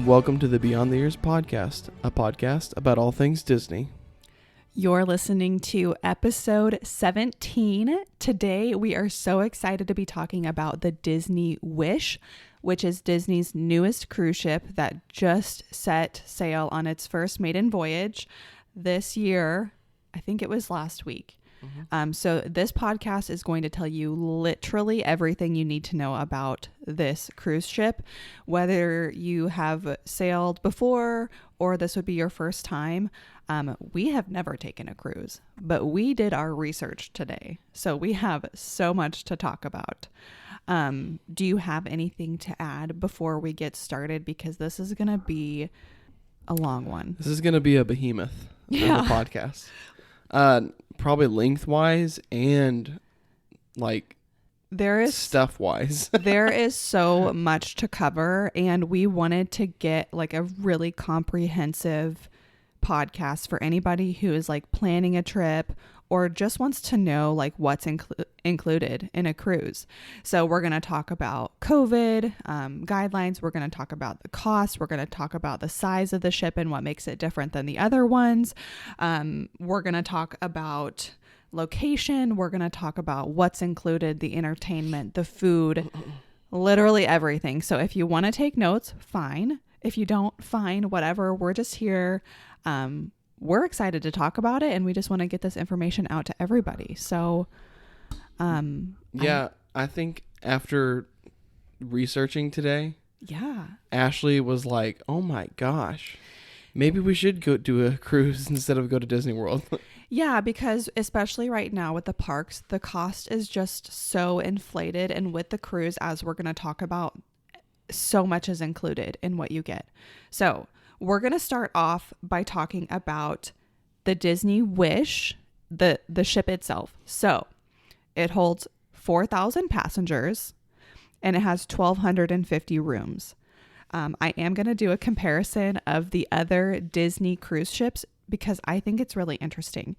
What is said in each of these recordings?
Welcome to the Beyond the Years podcast, a podcast about all things Disney. You're listening to episode 17. Today, we are so excited to be talking about the Disney Wish, which is Disney's newest cruise ship that just set sail on its first maiden voyage this year. I think it was last week. So this podcast is going to tell you literally everything you need to know about this cruise ship, whether you have sailed before or this would be your first time. We have never taken a cruise, but we did our research today. So we have so much to talk about. Do you have anything to add before we get started? Because this is going to be a long one. This is going to be a behemoth of a podcast. Probably lengthwise and like stuff-wise. There is so much to cover, and we wanted to get like a really comprehensive podcast for anybody who is like planning a trip or just wants to know like what's included in a cruise. So we're going to talk about COVID guidelines. We're going to talk about the cost. We're going to talk about the size of the ship and what makes it different than the other ones. We're going to talk about location. We're going to talk about what's included, the entertainment, the food, literally everything. So if you want to take notes, fine. If you don't, fine, whatever. We're just here. We're excited to talk about it, and we just want to get this information out to everybody. So, I think after researching today, Ashley was like, "Oh my gosh, maybe we should go do a cruise instead of go to Disney World." Yeah, because especially right now with the parks, the cost is just so inflated, and with the cruise, as we're going to talk about, so much is included in what you get. So we're going to start off by talking about the Disney Wish, the ship itself. So it holds 4,000 passengers and it has 1,250 rooms. I am going to do a comparison of the other Disney cruise ships because I think it's really interesting.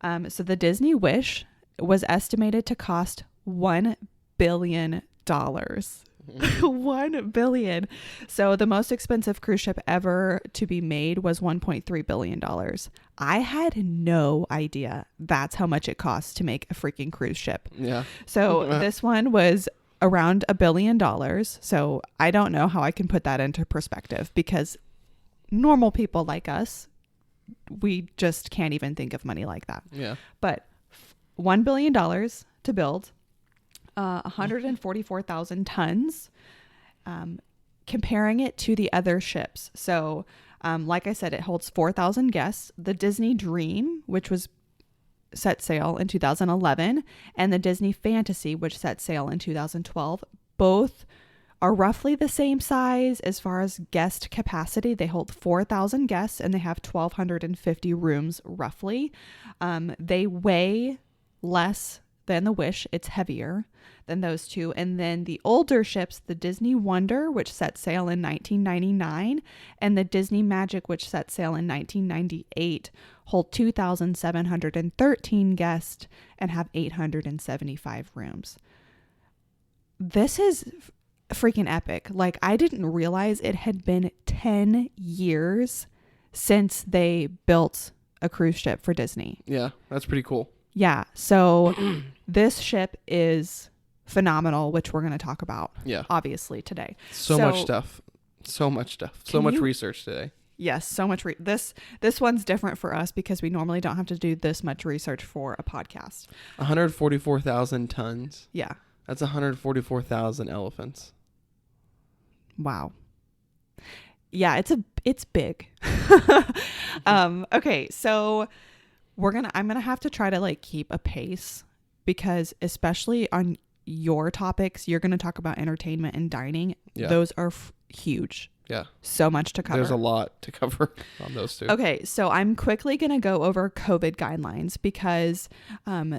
So the Disney Wish was estimated to cost $1 billion. $1 billion. So the most expensive cruise ship ever to be made was $1.3 billion. I had no idea that's how much it costs to make a freaking cruise ship. Yeah. So this one was around $1 billion. So I don't know how I can put that into perspective because normal people like us, we just can't even think of money like that. Yeah. But $1 billion to build. 144,000 tons, comparing it to the other ships. So, like I said, it holds 4,000 guests. The Disney Dream, which was set sail in 2011, and the Disney Fantasy, which set sail in 2012, both are roughly the same size as far as guest capacity. They hold 4,000 guests and they have 1,250 rooms roughly. They weigh less than the Wish. It's heavier than those two. And then the older ships, the Disney Wonder, which set sail in 1999, and the Disney Magic, which set sail in 1998, hold 2,713 guests and have 875 rooms. This is freaking epic. Like, I didn't realize it had been 10 years since they built a cruise ship for Disney. Yeah, that's pretty cool. Yeah. So this ship is phenomenal, which we're going to talk about. Yeah. Obviously today. So much stuff. So much research today. Yes. So much. This one's different for us because we normally don't have to do this much research for a podcast. 144,000 tons. Yeah. That's 144,000 elephants. Wow. Yeah. It's big. Okay. So I'm going to have to try to like keep a pace because especially on your topics, you're going to talk about entertainment and dining. Yeah. Those are huge. Yeah. So much to cover. There's a lot to cover on those two. Okay. So I'm quickly going to go over COVID guidelines because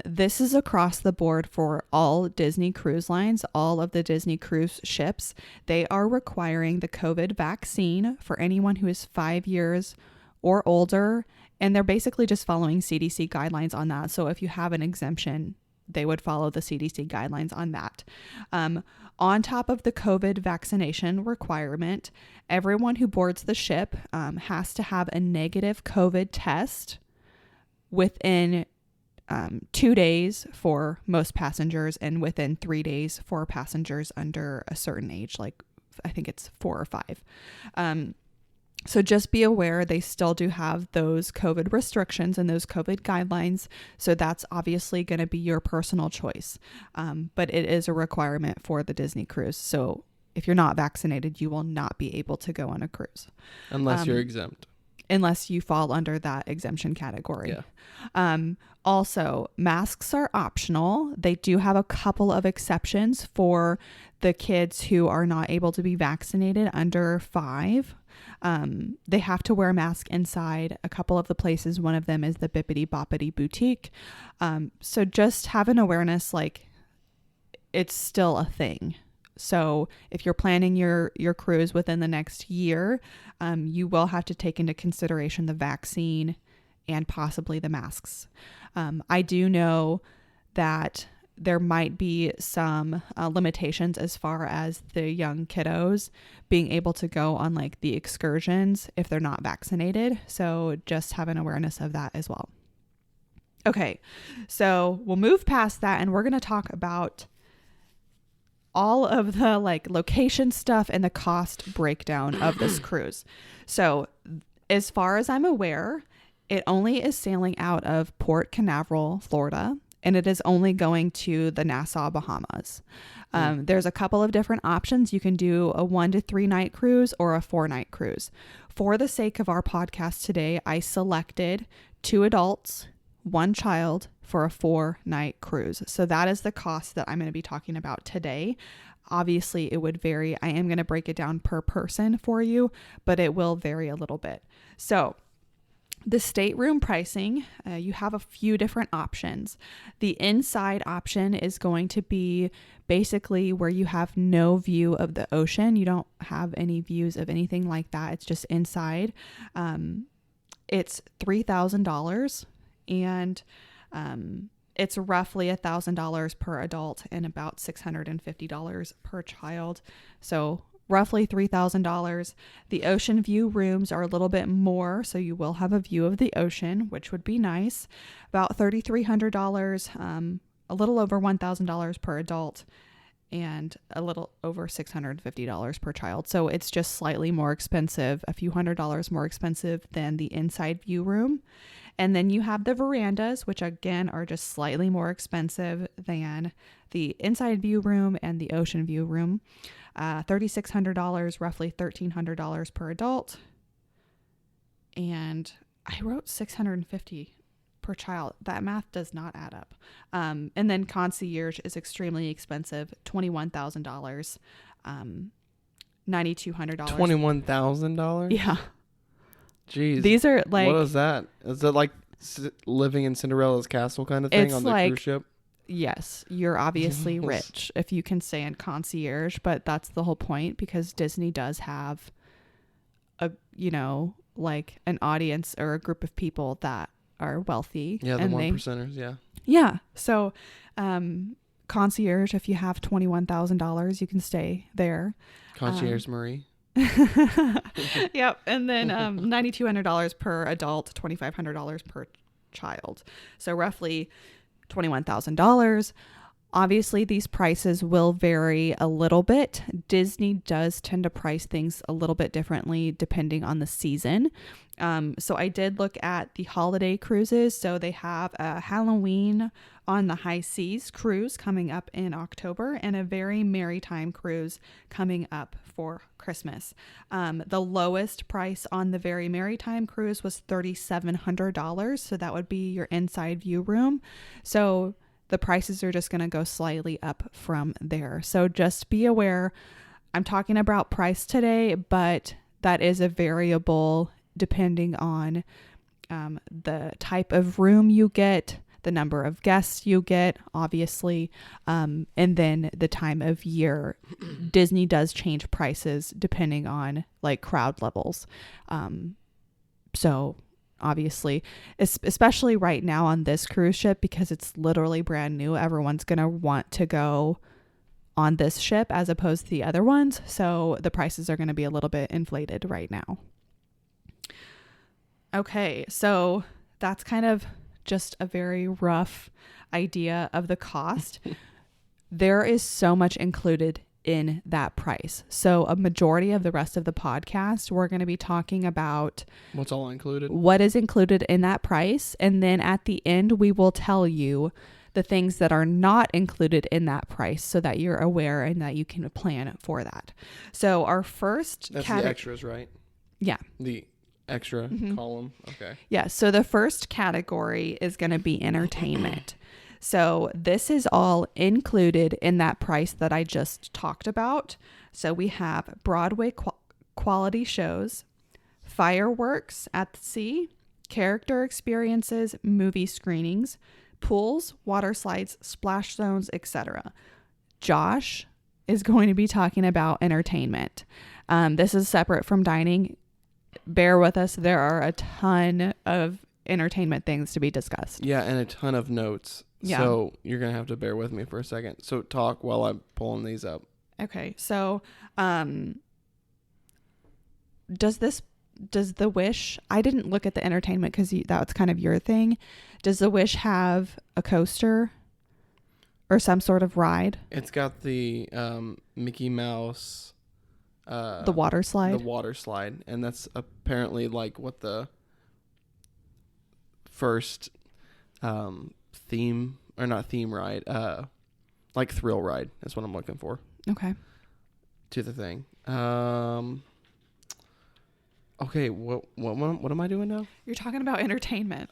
this is across the board for all Disney cruise lines, all of the Disney cruise ships. They are requiring the COVID vaccine for anyone who is 5 years or older. And they're basically just following CDC guidelines on that. So if you have an exemption, they would follow the CDC guidelines on that. On top of the COVID vaccination requirement, everyone who boards the ship has to have a negative COVID test within 2 days for most passengers and within 3 days for passengers under a certain age, like I think it's 4 or 5. So just be aware they still do have those COVID restrictions and those COVID guidelines. So that's obviously going to be your personal choice. But it is a requirement for the Disney cruise. So if you're not vaccinated, you will not be able to go on a cruise. Unless you're exempt. Unless you fall under that exemption category. Yeah. Also, masks are optional. They do have a couple of exceptions for the kids who are not able to be vaccinated under 5. They have to wear a mask inside a couple of the places. One of them is the Bippity Boppity Boutique. So just have an awareness, like it's still a thing. So if you're planning your cruise within the next year, you will have to take into consideration the vaccine and possibly the masks. I do know that there might be some limitations as far as the young kiddos being able to go on like the excursions if they're not vaccinated. So just have an awareness of that as well. Okay, so we'll move past that and we're going to talk about all of the like location stuff and the cost breakdown of this cruise. So as far as I'm aware, it only is sailing out of Port Canaveral, Florida, and it is only going to the Nassau, Bahamas. There's a couple of different options. You can do a 1 to 3 night cruise or a 4-night cruise. For the sake of our podcast today, I selected 2 adults, 1 child for a 4-night cruise. So that is the cost that I'm going to be talking about today. Obviously, it would vary. I am going to break it down per person for you, but it will vary a little bit. So the stateroom pricing, you have a few different options. The inside option is going to be basically where you have no view of the ocean. You don't have any views of anything like that. It's just inside. It's $3,000 and it's roughly $1,000 per adult and about $650 per child. So roughly $3,000. The ocean view rooms are a little bit more, so you will have a view of the ocean, which would be nice. About $3,300, a little over $1,000 per adult, and a little over $650 per child. So it's just slightly more expensive, a few $100s more expensive than the inside view room. And then you have the verandas, which again are just slightly more expensive than the inside view room and the ocean view room. $3,600, roughly $1,300 per adult. And I wrote $650 per child. That math does not add up. And then concierge is extremely expensive, $21,000, $9,200. $21,000? Yeah. Jeez. These are like... What is that? Is it like living in Cinderella's castle kind of thing on the cruise ship? Yes, you're obviously rich if you can stay in concierge, but that's the whole point because Disney does have like an audience or a group of people that are wealthy. Yeah, the 1%ers, yeah. Yeah. So concierge, if you have $21,000, you can stay there. Concierge Marie. Yep. And then $9,200 per adult, $2,500 per child. So roughly $21,000. Obviously, these prices will vary a little bit. Disney does tend to price things a little bit differently depending on the season. So I did look at the holiday cruises. So they have a Halloween on the High Seas cruise coming up in October and a Very Merry Time cruise coming up for Christmas. The lowest price on the Very Merry Time cruise was $3,700. So that would be your inside view room. So the prices are just going to go slightly up from there. So just be aware. I'm talking about price today, but that is a variable depending on the type of room you get, the number of guests you get, obviously, and then the time of year. Disney does change prices depending on like crowd levels. So obviously, especially right now on this cruise ship, because it's literally brand new. Everyone's going to want to go on this ship as opposed to the other ones. So the prices are going to be a little bit inflated right now. Okay, so that's kind of just a very rough idea of the cost. There is so much included in that price. So a majority of the rest of the podcast, we're going to be talking about what's all included, what is included in that price. And then at the end, we will tell you the things that are not included in that price so that you're aware and that you can plan for that. So our first the extras, right? Yeah. The extra column. Okay. Yeah. So the first category is going to be entertainment. So this is all included in that price that I just talked about. So we have Broadway quality shows, fireworks at the sea, character experiences, movie screenings, pools, water slides, splash zones, etc. Josh is going to be talking about entertainment. This is separate from dining. Bear with us. There are a ton of entertainment things to be discussed. Yeah, and a ton of notes. Yeah. So you're going to have to bear with me for a second. So talk while I'm pulling these up. Okay. So does the Wish, I didn't look at the entertainment because that's kind of your thing. Does the Wish have a coaster or some sort of ride? It's got the Mickey Mouse. The water slide? The water slide. And that's apparently like what the first theme, or not theme ride, like thrill ride is what I'm looking for. Okay. To the thing. Okay, what am I doing now? You're talking about entertainment.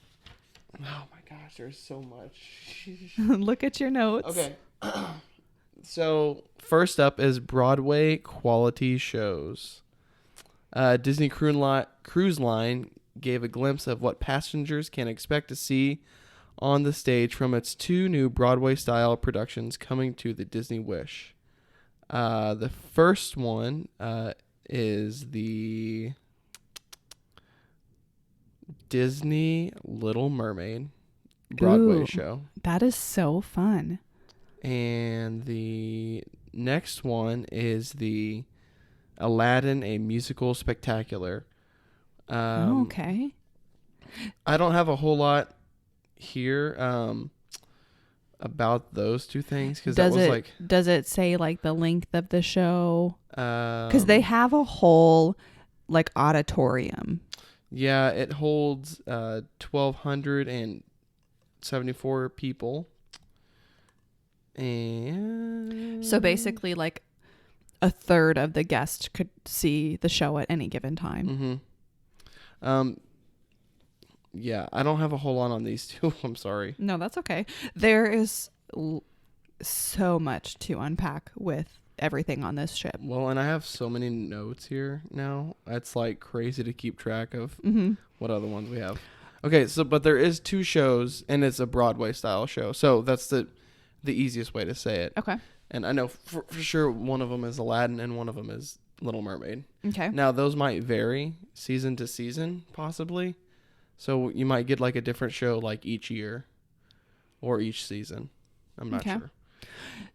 Oh my gosh, there's so much. Look at your notes. Okay. So first up is Broadway quality shows. Disney Cruise Line gave a glimpse of what passengers can expect to see on the stage from its 2 new Broadway-style productions coming to the Disney Wish. The first one is the Disney Little Mermaid Broadway show. That is so fun. And the next one is the Aladdin, a Musical Spectacular. Okay. I don't have a whole lot here about those two things, because that was like, does it say like the length of the show? Because they have a whole like auditorium. Yeah, it holds 1,274 people. And so basically like a third of the guests could see the show at any given time. Yeah, I don't have a whole lot on these two. I'm sorry. No, that's okay. There is so much to unpack with everything on this ship. Well, and I have so many notes here now. It's like crazy to keep track of what other ones we have. Okay, so but there is 2 shows, and it's a Broadway style show. So that's the easiest way to say it. Okay. And I know for sure one of them is Aladdin and one of them is Little Mermaid. Okay. Now, those might vary season to season, possibly. So you might get like a different show like each year or each season. I'm not sure.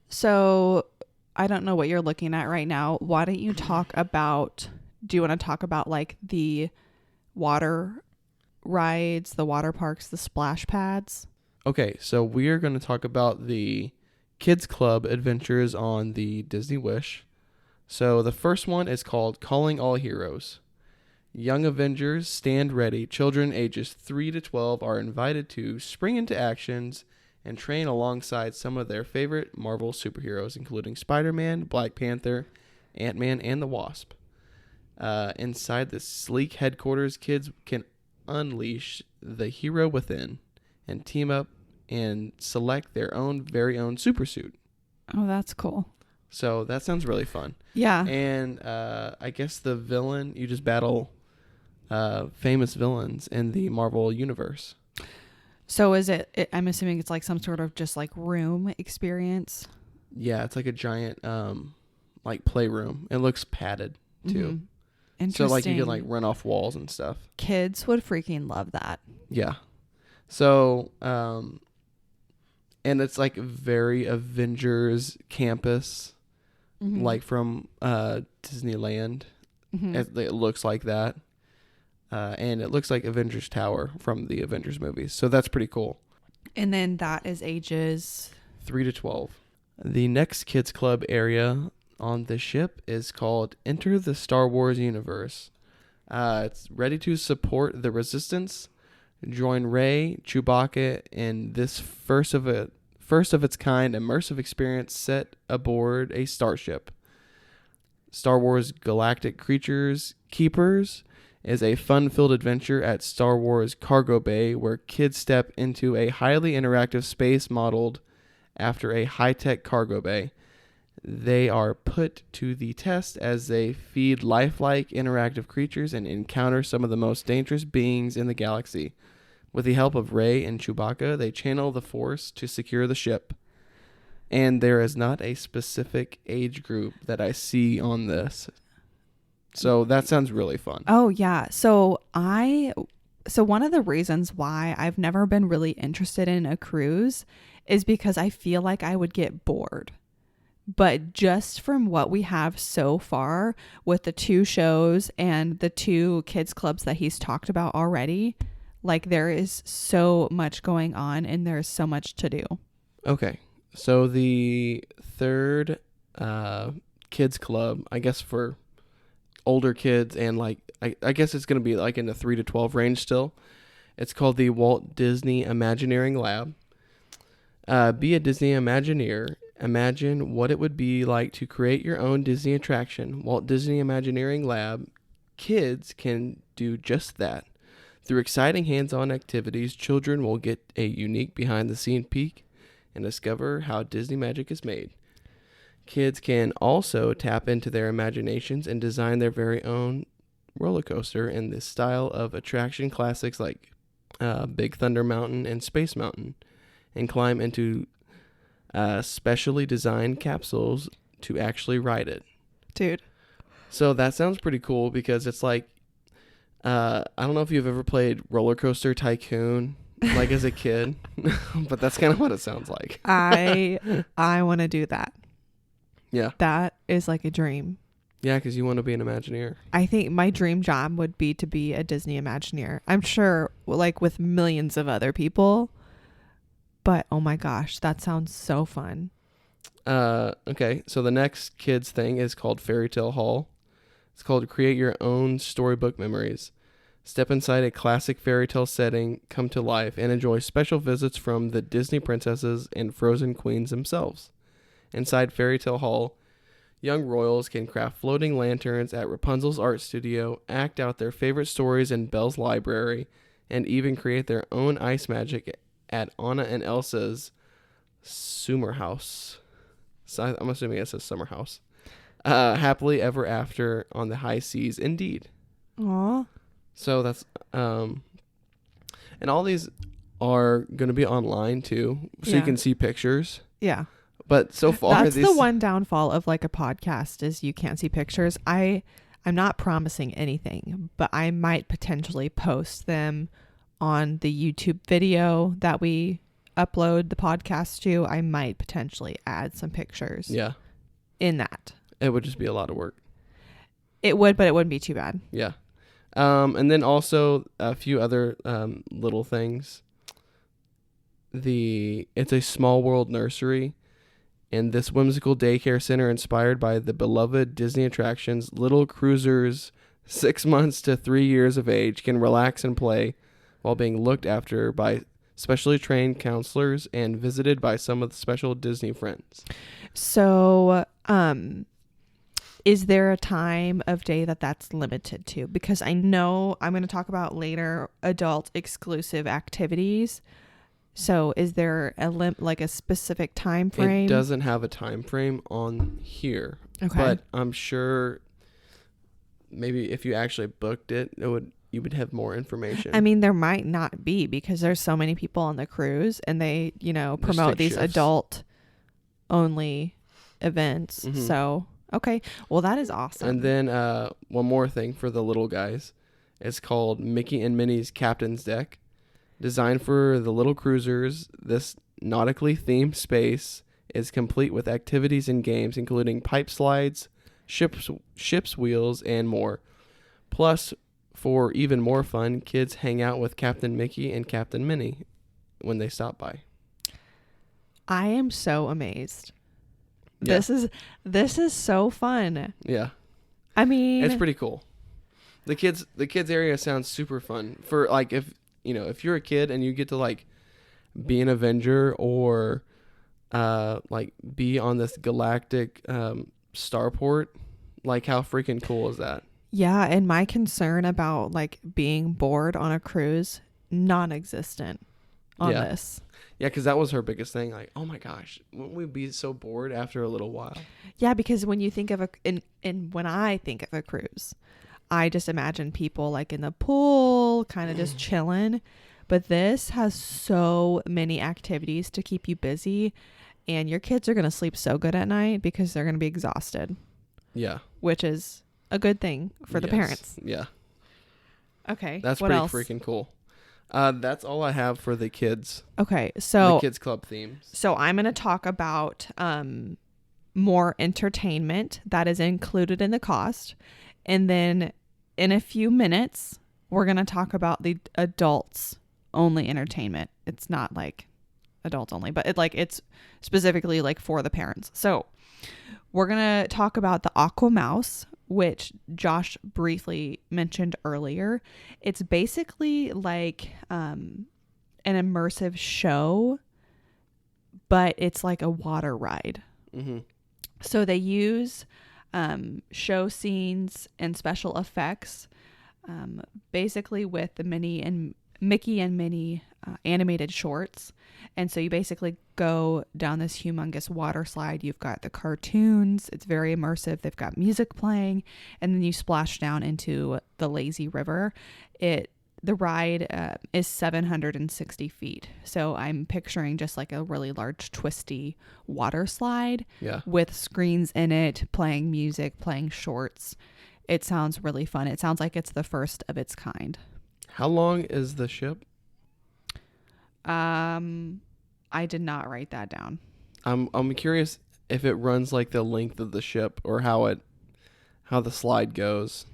So I don't know what you're looking at right now. Why don't you do you want to talk about like the water rides, the water parks, the splash pads? Okay, so we are going to talk about the Kids Club adventures on the Disney Wish. So the first one is called Calling All Heroes. Young Avengers stand ready. Children ages 3 to 12 are invited to spring into actions and train alongside some of their favorite Marvel superheroes, including Spider-Man, Black Panther, Ant-Man, and the Wasp. Inside the sleek headquarters, kids can unleash the hero within and team up and select their very own super suit. Oh, that's cool. So that sounds really fun. Yeah. And I guess the villain, you just battle famous villains in the Marvel universe. So is it, I'm assuming it's like some sort of just like room experience? Yeah, it's like a giant like playroom. It looks padded too. Interesting. So like you can like run off walls and stuff. Kids would freaking love that. Yeah. So and it's like very Avengers campus, like from Disneyland. It looks like that. And it looks like Avengers Tower from the Avengers movies. So that's pretty cool. And then that is ages 3 to 12. The next kids club area on the ship is called Enter the Star Wars Universe. It's ready to support the Resistance. Join Rey, Chewbacca in this first of its kind immersive experience set aboard a starship. Star Wars Galactic Creatures Keepers is a fun-filled adventure at Star Wars Cargo Bay where kids step into a highly interactive space modeled after a high-tech cargo bay. They are put to the test as they feed lifelike interactive creatures and encounter some of the most dangerous beings in the galaxy. With the help of Rey and Chewbacca, they channel the Force to secure the ship. And there is not a specific age group that I see on this. So that sounds really fun. Oh, yeah. So one of the reasons why I've never been really interested in a cruise is because I feel like I would get bored. But just from what we have so far with the 2 shows and the 2 kids clubs that he's talked about already, like there is so much going on and there's so much to do. Okay. So the third kids club, I guess for older kids and like, I guess it's going to be like in the 3 to 12 range still. It's called the Walt Disney Imagineering Lab. Be a Disney Imagineer. Imagine what it would be like to create your own Disney attraction. Walt Disney Imagineering Lab. Kids can do just that. Through exciting hands-on activities, children will get a unique behind-the-scene peek and discover how Disney magic is made. Kids can also tap into their imaginations and design their very own roller coaster in the style of attraction classics like Big Thunder Mountain and Space Mountain, and climb into specially designed capsules to actually ride it. Dude. So that sounds pretty cool because it's like, I don't know if you've ever played Roller Coaster Tycoon like as a kid, but that's kind of what it sounds like. I want to do that. Yeah. That is like a dream. Yeah, because you want to be an Imagineer. I think my dream job would be to be a Disney Imagineer. I'm sure like with millions of other people, but oh my gosh, that sounds so fun. Okay, so the next kids thing is called Fairy Tale Hall. It's called Create Your Own Storybook Memories. Step inside a classic fairy tale setting, come to life, and enjoy special visits from the Disney princesses and Frozen queens themselves. Inside Fairy Tale Hall, young royals can craft floating lanterns at Rapunzel's art studio, act out their favorite stories in Belle's library, and even create their own ice magic at Anna and Elsa's summer house. So I'm assuming it says summer house. Happily ever after on the high seas, indeed. Aww. So that's and all these are going to be online too, so you can see pictures. Yeah. But so far, that's the one downfall of like a podcast is you can't see pictures. I'm not promising anything, but I might potentially post them on the YouTube video that we upload the podcast to. I might potentially add some pictures. Yeah. In that. It would just be a lot of work. It would, but it wouldn't be too bad. Yeah. And then also a few other little things. It's a small world nursery, and this whimsical daycare center inspired by the beloved Disney attractions, little cruisers 6 months to 3 years of age can relax and play while being looked after by specially trained counselors and visited by some of the special Disney friends. So, is there a time of day that's limited to? Because I know I'm going to talk about later adult exclusive activities. So is there a specific time frame? It doesn't have a time frame on here. Okay. But I'm sure maybe if you actually booked it, you would have more information. I mean, there might not be because there's so many people on the cruise and they, promote these adult only events. Mm-hmm. So Okay. Well, that is awesome. And then one more thing for the little guys. It's called Mickey and Minnie's Captain's Deck. Designed for the little cruisers, this nautically themed space is complete with activities and games, including pipe slides, ship's wheels, and more. Plus, for even more fun, kids hang out with Captain Mickey and Captain Minnie when they stop by. I am so amazed. Yeah. This is so fun. Yeah. I mean, It's pretty cool. The kids area sounds super fun for like if you're a kid and you get to like be an Avenger or like be on this galactic starport, like how freaking cool is that? yeah, and my concern about like being bored on a cruise, non-existent on Yeah. this. Yeah, because that was her biggest thing. Like, oh my gosh, wouldn't we be so bored after a little while? Yeah, because when you think of when I think of a cruise, I just imagine people like in the pool, kind of just chilling. But this has so many activities to keep you busy, and your kids are going to sleep so good at night because they're going to be exhausted. Yeah. Which is a good thing for the parents. Yeah. Okay. That's what pretty else? freaking cool. That's all I have for the kids. Okay. The So kids club themes. So I'm going to talk about more entertainment that is included in the cost. And then in a few minutes, we're going to talk about the adults only entertainment. It's not like adults only, but it's specifically like for the parents. So we're going to talk about the Aqua Mouse, which Josh briefly mentioned earlier. It's basically like an immersive show, but it's like a water ride. Mm-hmm. So they use show scenes and special effects, basically with the Mickey and Minnie animated shorts. And so you basically go down this humongous water slide. You've got the cartoons. It's very immersive. They've got music playing, and then you splash down into the lazy river. The ride is 760 feet. So I'm picturing just like a really large twisty water slide with screens in it, playing music, playing shorts. It sounds really fun. It sounds like it's the first of its kind. How long is the ship? I did not write that down. I'm curious if it runs like the length of the ship or how the slide goes.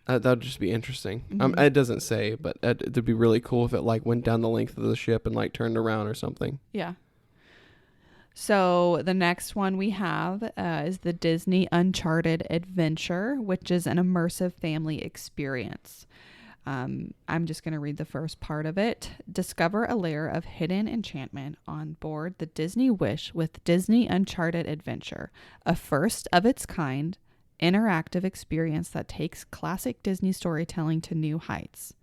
That would just be interesting. Mm-hmm. It doesn't say, but it'd be really cool if it like went down the length of the ship and like turned around or something. Yeah. So the next one we have is the Disney Uncharted Adventure, which is an immersive family experience. I'm just going to read the first part of it. Discover a layer of hidden enchantment on board the Disney Wish with Disney Uncharted Adventure, a first of its kind interactive experience that takes classic Disney storytelling to new heights.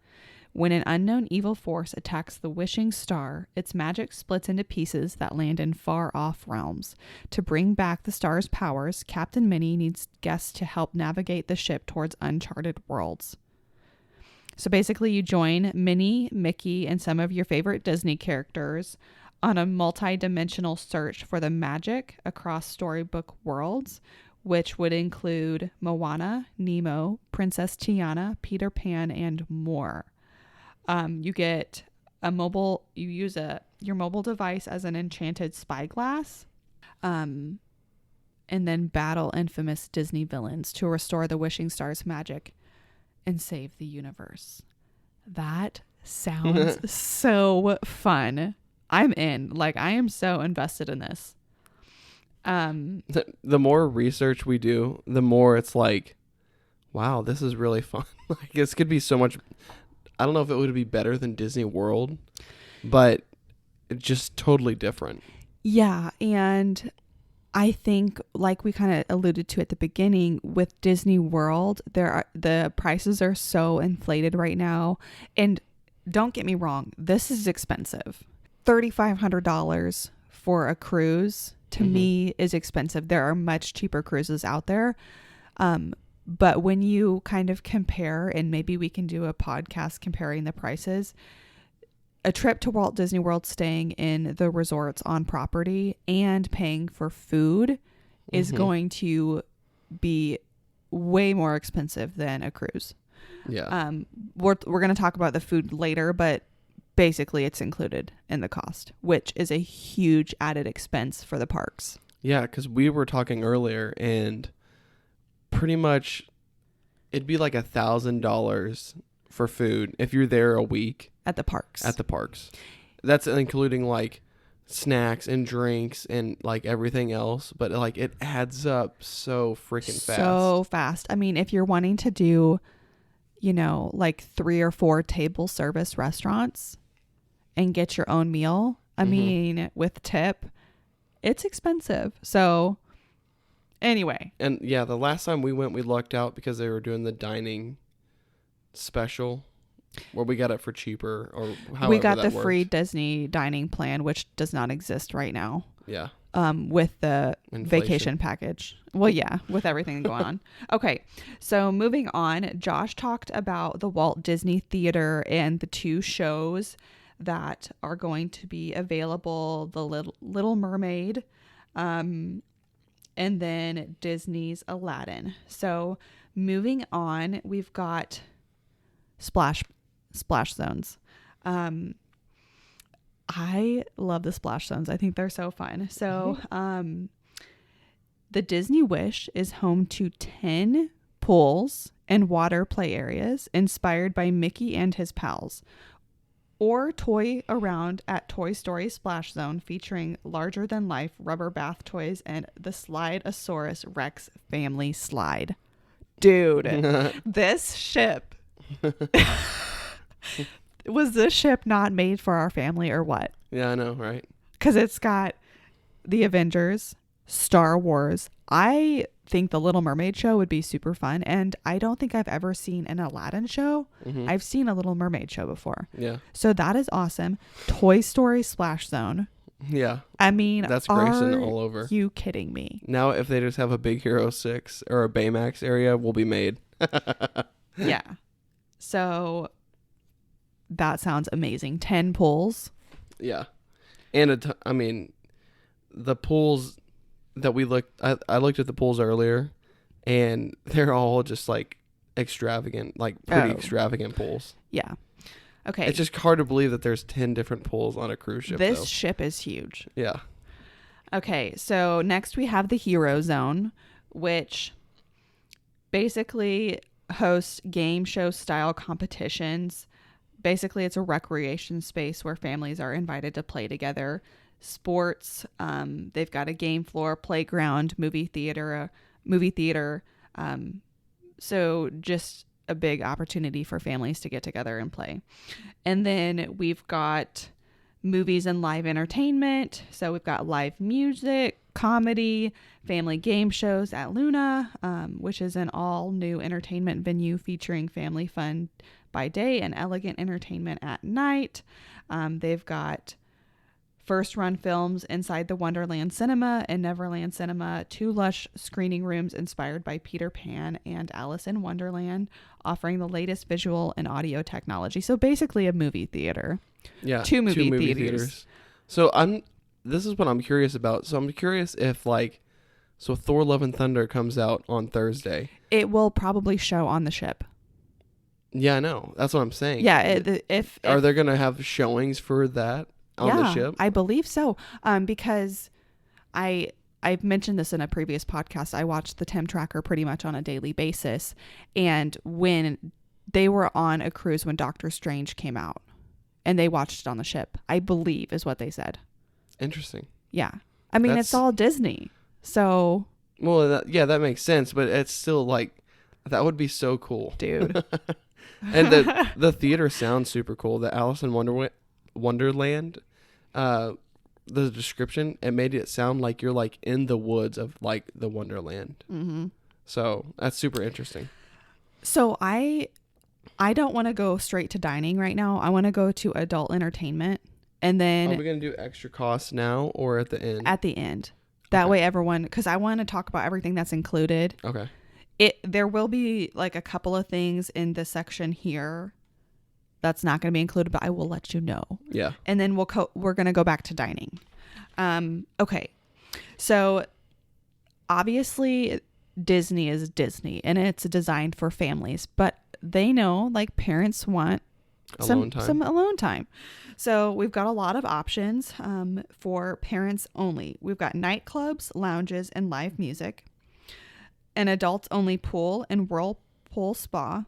When an unknown evil force attacks the wishing star, its magic splits into pieces that land in far-off realms. To bring back the star's powers, Captain Minnie needs guests to help navigate the ship towards uncharted worlds. So basically you join Minnie, Mickey, and some of your favorite Disney characters on a multi-dimensional search for the magic across storybook worlds, which would include Moana, Nemo, Princess Tiana, Peter Pan, and more. You get you use your mobile device as an enchanted spyglass, and then battle infamous Disney villains to restore the wishing star's magic and save the universe. That sounds so fun. I'm in. Like, I am so invested in this. The more research we do, the more it's like, wow, this is really fun. Like, this could be so much. I don't know if it would be better than Disney World, but it's just totally different. Yeah, and I think, like we kind of alluded to at the beginning, with Disney World, the prices are so inflated right now. And don't get me wrong, this is expensive. $3,500 for a cruise to me is expensive. There are much cheaper cruises out there. But when you kind of compare, and maybe we can do a podcast comparing the prices, a trip to Walt Disney World, staying in the resorts on property and paying for food is going to be way more expensive than a cruise. Yeah. We're going to talk about the food later, but basically it's included in the cost, which is a huge added expense for the parks. Yeah, because we were talking earlier, and pretty much it'd be like $1,000 for food if you're there a week At the parks. That's including like snacks and drinks and like everything else, but like it adds up so freaking fast. So fast. I mean, if you're wanting to do, like 3 or 4 table service restaurants and get your own meal, I mean, with tip, it's expensive. So anyway. And yeah, the last time we went, we lucked out because they were doing the dining special where we got it for cheaper, or however we got that the worked. free Disney dining plan, which does not exist right now. Yeah. With the Inflation. vacation package. Well, yeah, with everything going on. Okay. So moving on, Josh talked about the Walt Disney Theater and the 2 shows that are going to be available, the Little Mermaid, and then Disney's Aladdin. So moving on, we've got splash zones. I love the splash zones. I think they're so fun. So the Disney Wish is home to 10 pools and water play areas inspired by Mickey and his pals. Or toy around at Toy Story Splash Zone, featuring larger-than-life rubber bath toys and the Slideosaurus Rex family slide. Dude, this ship... Was this ship not made for our family or what? Yeah, I know, right? Because it's got the Avengers, Star Wars. I think the Little Mermaid show would be super fun. And I don't think I've ever seen an Aladdin show. I've seen a Little Mermaid show before. Yeah. So that is awesome. Toy Story Splash Zone. Yeah. I mean, that's Grayson are all over. You kidding me? Now, if they just have a Big Hero 6 or a Baymax area, we'll be made. Yeah. So that sounds amazing. 10 pools. Yeah. And I mean, the pools that we looked, I looked at the pools earlier, and they're all just like extravagant, like pretty extravagant pools. Yeah. Okay. It's just hard to believe that there's 10 different pools on a cruise ship. This ship is huge. Yeah. Okay. So next we have the Hero Zone, which basically hosts game show style competitions. Basically, it's a recreation space where families are invited to play together. Sports, they've got a game floor, playground, movie theater. So just a big opportunity for families to get together and play. And then we've got movies and live entertainment. So we've got live music, comedy, family game shows at Luna, which is an all new entertainment venue featuring family fun by day and elegant entertainment at night. They've got first run films inside the Wonderland Cinema and Neverland Cinema, 2 lush screening rooms inspired by Peter Pan and Alice in Wonderland, offering the latest visual and audio technology. So basically a movie theater. Yeah. 2 movie theaters. So this is what I'm curious about. So I'm curious if so Thor Love and Thunder comes out on Thursday. It will probably show on the ship. Yeah, I know. That's what I'm saying. Yeah. Are they going to have showings for that on the ship? I believe so. Because I've mentioned this in a previous podcast. I watched the Tim Tracker pretty much on a daily basis. And when they were on a cruise when Doctor Strange came out and they watched it on the ship, I believe is what they said. Interesting. Yeah. I mean, it's all Disney. So. Well, that makes sense. But it's still that would be so cool. Dude. And the theater sounds super cool. The Alice in Wonderland, the description, it made it sound like you're in the woods of the Wonderland. Mm-hmm. So that's super interesting. So I don't want to go straight to dining right now. I want to go to adult entertainment, and then are we gonna do extra costs now or at the end? At the end. That way, everyone, because I want to talk about everything that's included. Okay. There will be a couple of things in this section here that's not going to be included, but I will let you know. Yeah. And then we're going to go back to dining. Okay. So obviously Disney is Disney and it's designed for families, but they know like parents want some alone time. So we've got a lot of options for parents only. We've got nightclubs, lounges, and live music, an adults only pool and whirlpool spa,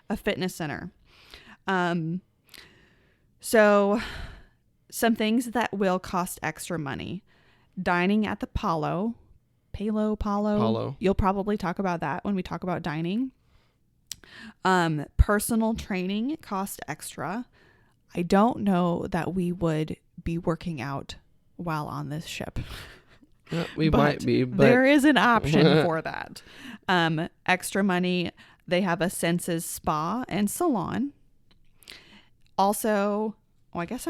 a fitness center. So some things that will cost extra money: dining at the Palo. You'll probably talk about that when we talk about dining. Personal training cost extra. I don't know that we would be working out while on this ship. We might be, but there is an option for that. Extra money. They have a Senses spa and salon. Also, I guess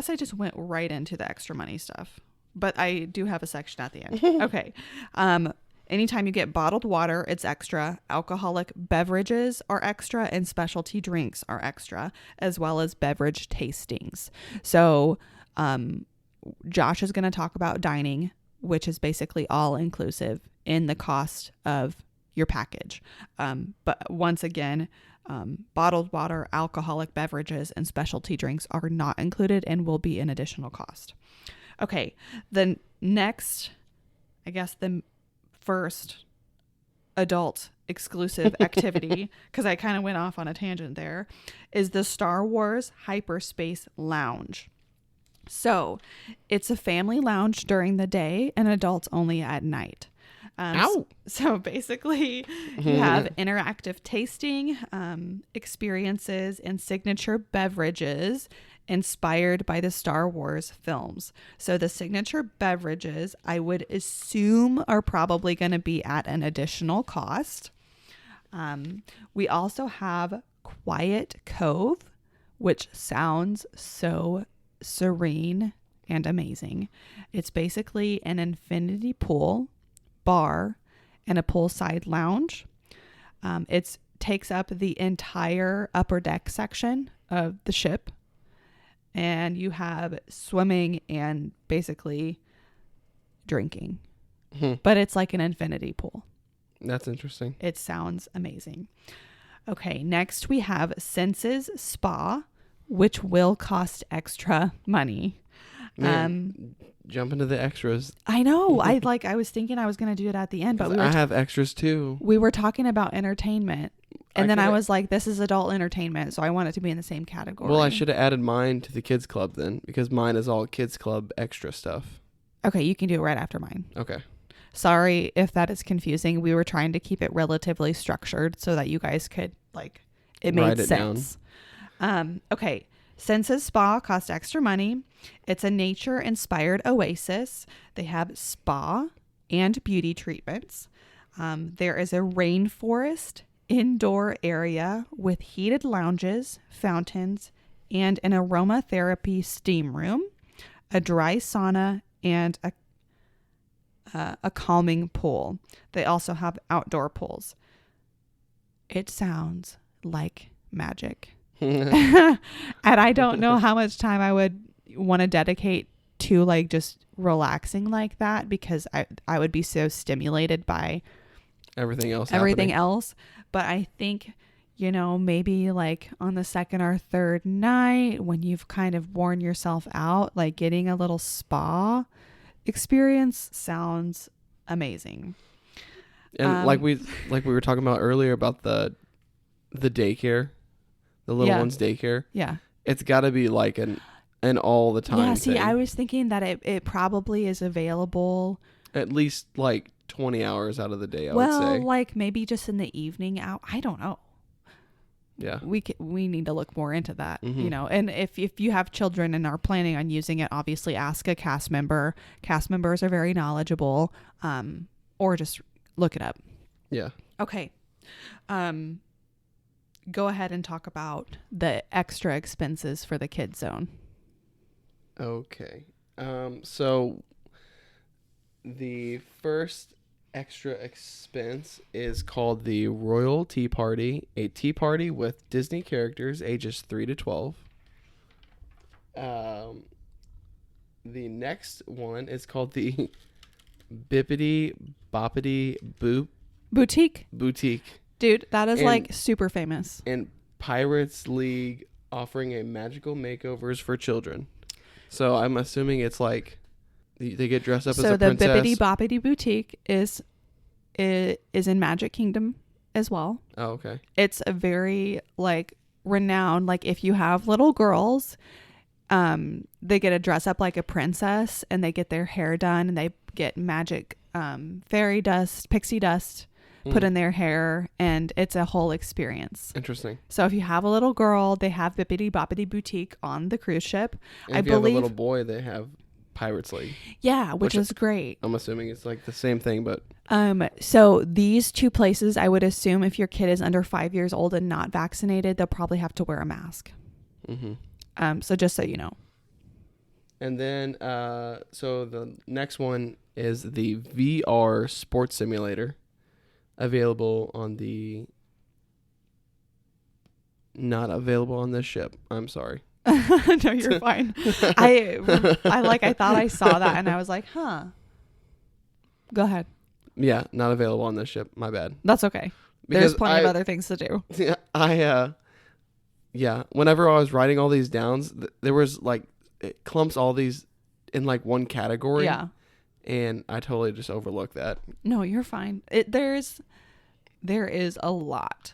I just went right into the extra money stuff, but I do have a section at the end. Okay. Anytime you get bottled water, it's extra. Alcoholic beverages are extra, and specialty drinks are extra, as well as beverage tastings. So, Josh is going to talk about dining, which is basically all inclusive in the cost of your package. But once again, bottled water, alcoholic beverages, and specialty drinks are not included and will be an additional cost. Okay. The next, I guess the first adult exclusive activity, because I kind of went off on a tangent there, is the Star Wars Hyperspace Lounge. So it's a family lounge during the day and adults only at night. So basically you have interactive tasting experiences and signature beverages inspired by the Star Wars films. So the signature beverages, I would assume, are probably going to be at an additional cost. We also have Quiet Cove, which sounds so serene and amazing. It's basically an infinity pool, bar, and a poolside lounge. It takes up the entire upper deck section of the ship. And you have swimming and basically drinking. But it's like an infinity pool. That's interesting. It sounds amazing. Okay, next we have Senses Spa, which will cost extra money. Man, jump into the extras. I know. I was thinking I was going to do it at the end, but I have extras too. We were talking about entertainment. And then I was like, this is adult entertainment, so I want it to be in the same category. Well, I should have added mine to the kids club then, because mine is all kids club extra stuff. Okay, you can do it right after mine. Okay. Sorry if that is confusing. We were trying to keep it relatively structured so that you guys could, it made sense. Okay. Senses Spa costs extra money. It's a nature-inspired oasis. They have spa and beauty treatments. There is a rainforest indoor area with heated lounges, fountains, and an aromatherapy steam room, a dry sauna, and a calming pool. They also have outdoor pools. It sounds like magic. And I don't know how much time I would want to dedicate to just relaxing like that, because I would be so stimulated by everything else. But I think, maybe on the second or third night when you've kind of worn yourself out, getting a little spa experience sounds amazing. And like we were talking about earlier about the daycare, the little one's daycare. Yeah. It's got to be an all the time Yeah, see, thing. I was thinking that it probably is available at least 20 hours out of the day, I would say. Well, maybe just in the evening out. I don't know. Yeah. We need to look more into that, and if you have children and are planning on using it, obviously ask a cast member. Cast members are very knowledgeable, or just look it up. Yeah. Okay. Go ahead and talk about the extra expenses for the kids zone. Okay. So the first extra expense is called the Royal Tea Party, a tea party with Disney characters ages 3 to 12. The next one is called the Bippity Boppity Boop Boutique. Boutique. Dude, that is And- like super famous. And Pirates League offering a magical makeovers for children. So I'm assuming it's like they get dressed up as So a the princess. Bippity Boppity Boutique is in Magic Kingdom as well. Oh, okay. It's a very like renowned, like if you have little girls, they get to dress up like a princess and they get their hair done and they get magic fairy dust, pixie dust put in their hair, and it's a whole experience. Interesting. So if you have a little girl, they have Bippity Boppity Boutique on the cruise ship. And I if you have a believe, little boy, they have Pirates League. yeah, which which is great. I'm assuming it's like the same thing, but So these two places, I would assume if your kid is under 5 years old and not vaccinated, they'll probably have to wear a mask. So just so you know. And then so the next one is the VR sports simulator, available on the not available on this ship. I'm sorry. No, you're fine. I thought I saw that and I was like, huh. Go ahead. Yeah, not available on this ship. My bad. That's okay. There's plenty of other things to do. Yeah, whenever I was writing all these down, there was like it clumps all these in like one category. Yeah. And I totally just overlooked that. No, you're fine. There is a lot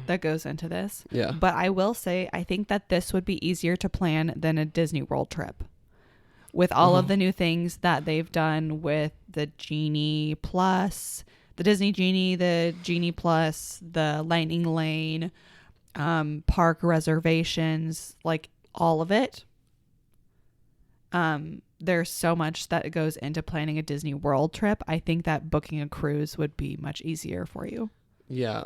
that goes into this. Yeah. But I will say, I think that this would be easier to plan than a Disney World trip. With all of the new things that they've done with the Genie Plus, the Disney Genie, the Genie Plus, the Lightning Lane, park reservations, like all of it. There's so much that goes into planning a Disney World trip. I think that booking a cruise would be much easier for you. Yeah,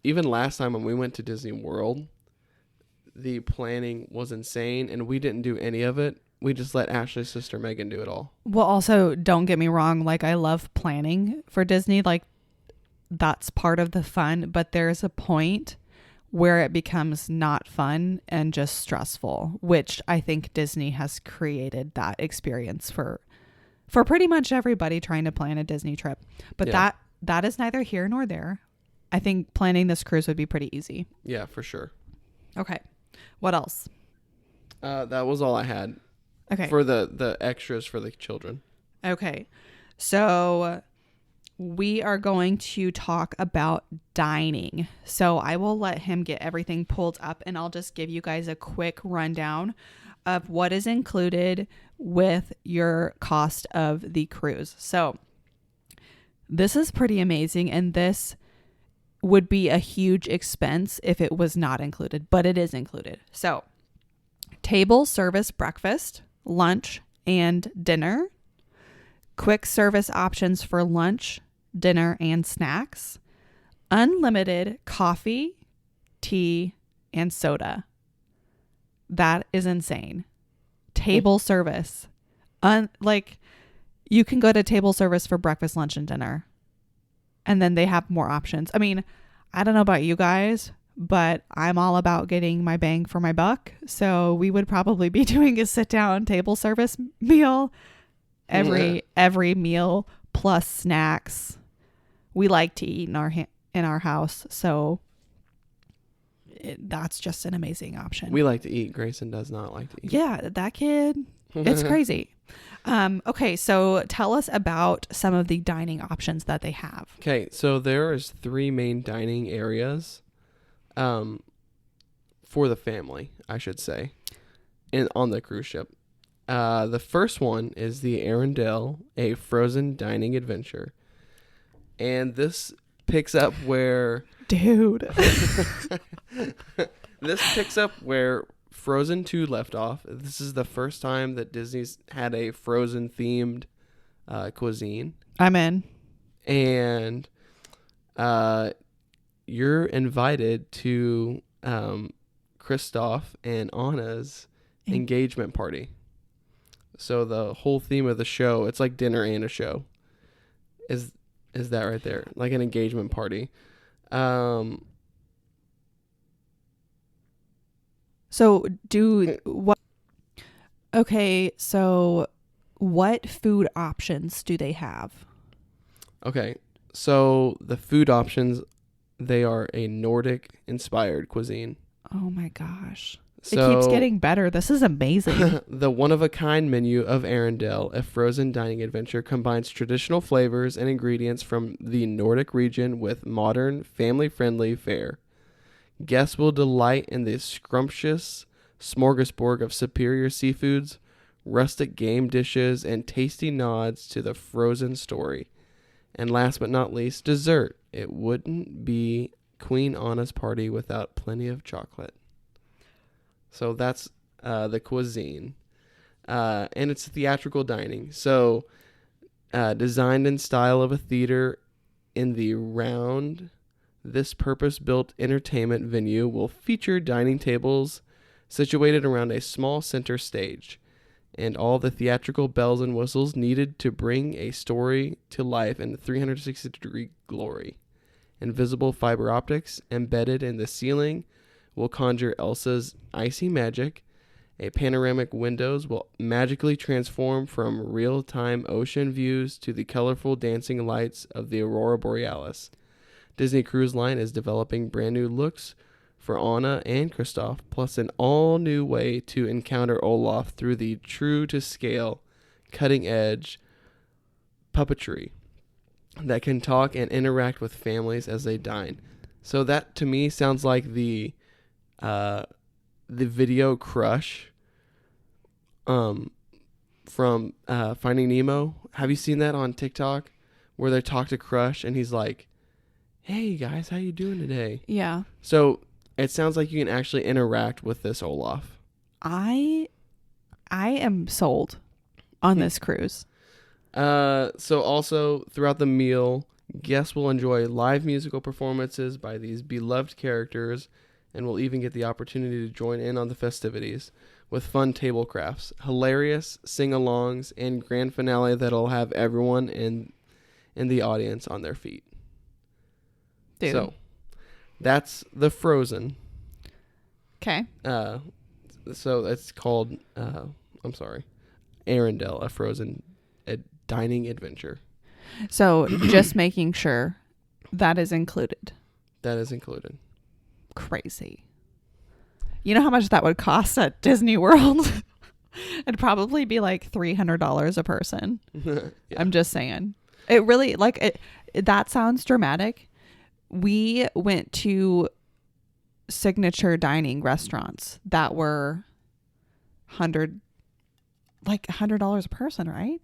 even last time when we went to Disney World, the planning was insane and we didn't do any of it. We just let Ashley's sister Megan do it all. Well, also, don't get me wrong, like I love planning for Disney, like that's part of the fun, but there's a point where it becomes not fun and just stressful, which I think Disney has created that experience for pretty much everybody trying to plan a Disney trip. But Yeah. that is neither here nor there. I think planning this cruise would be pretty easy. Yeah, for sure. Okay. What else? That was all I had. Okay. For the extras for the children. Okay. So we are going to talk about dining. So I will let him get everything pulled up and I'll just give you guys a quick rundown of what is included with your cost of the cruise. So this is pretty amazing, and this would be a huge expense if it was not included, but it is included. So table service breakfast, lunch, and dinner. Quick service options for lunch, dinner, and snacks. Unlimited coffee, tea, and soda. That is insane. Table service. Like you can go to table service for breakfast, lunch, and dinner. And then they have more options. I mean, I don't know about you guys, but I'm all about getting my bang for my buck. So we would probably be doing a sit down table service meal every meal plus snacks. We like to eat in our house, so that's just an amazing option. We like to eat. Grayson does not like to eat. Yeah, that kid, it's crazy. Okay, so tell us about some of the dining options that they have. Okay, so there is 3 main dining areas for the family, I should say, on the cruise ship. The first one is the Arendelle, a frozen dining adventure. And this picks up where... Dude. This picks up where Frozen 2 left off. This is the first time that Disney's had a Frozen-themed cuisine. I'm in. And you're invited to Kristoff and Anna's engagement party. So the whole theme of the show, it's like dinner and a show, is that right there, like an engagement party. So what? Okay, so what food options do they have? Okay, so the food options, they are a Nordic-inspired cuisine. Oh my gosh. It keeps So getting better. This is amazing. the one-of-a-kind menu of Arendelle, a frozen dining adventure, combines traditional flavors and ingredients from the Nordic region with modern, family-friendly fare. Guests will delight in the scrumptious smorgasbord of superior seafoods, rustic game dishes, and tasty nods to the frozen story. And last but not least, dessert. It wouldn't be Queen Anna's party without plenty of chocolate. So that's the cuisine. And it's theatrical dining. So designed in style of a theater in the round, this purpose-built entertainment venue will feature dining tables situated around a small center stage, and all the theatrical bells and whistles needed to bring a story to life in 360-degree glory. Invisible fiber optics embedded in the ceiling will conjure Elsa's icy magic. A panoramic windows will magically transform from real-time ocean views to the colorful dancing lights of the Aurora Borealis. Disney Cruise Line is developing brand new looks for Anna and Kristoff, plus an all-new way to encounter Olaf through the true-to-scale, cutting-edge puppetry that can talk and interact with families as they dine. So that, to me, sounds like the video Crush from Finding Nemo. Have you seen that on TikTok where they talk to Crush and he's like, "Hey guys, how you doing today?" Yeah. So it sounds like you can actually interact with this Olaf. I am sold on this cruise. So also throughout the meal, guests will enjoy live musical performances by these beloved characters and will even get the opportunity to join in on the festivities with fun table crafts, hilarious sing-alongs, and grand finale that'll have everyone in the audience on their feet. Dude. So that's the Frozen. Okay. So it's called, Arendelle, a Frozen dining adventure. So just making sure that is included. That is included. Crazy. You know how much that would cost at Disney World? It'd probably be like $300 a person. Yeah. I'm just saying. It really, that sounds dramatic. We went to signature dining restaurants that were $100 a person, right?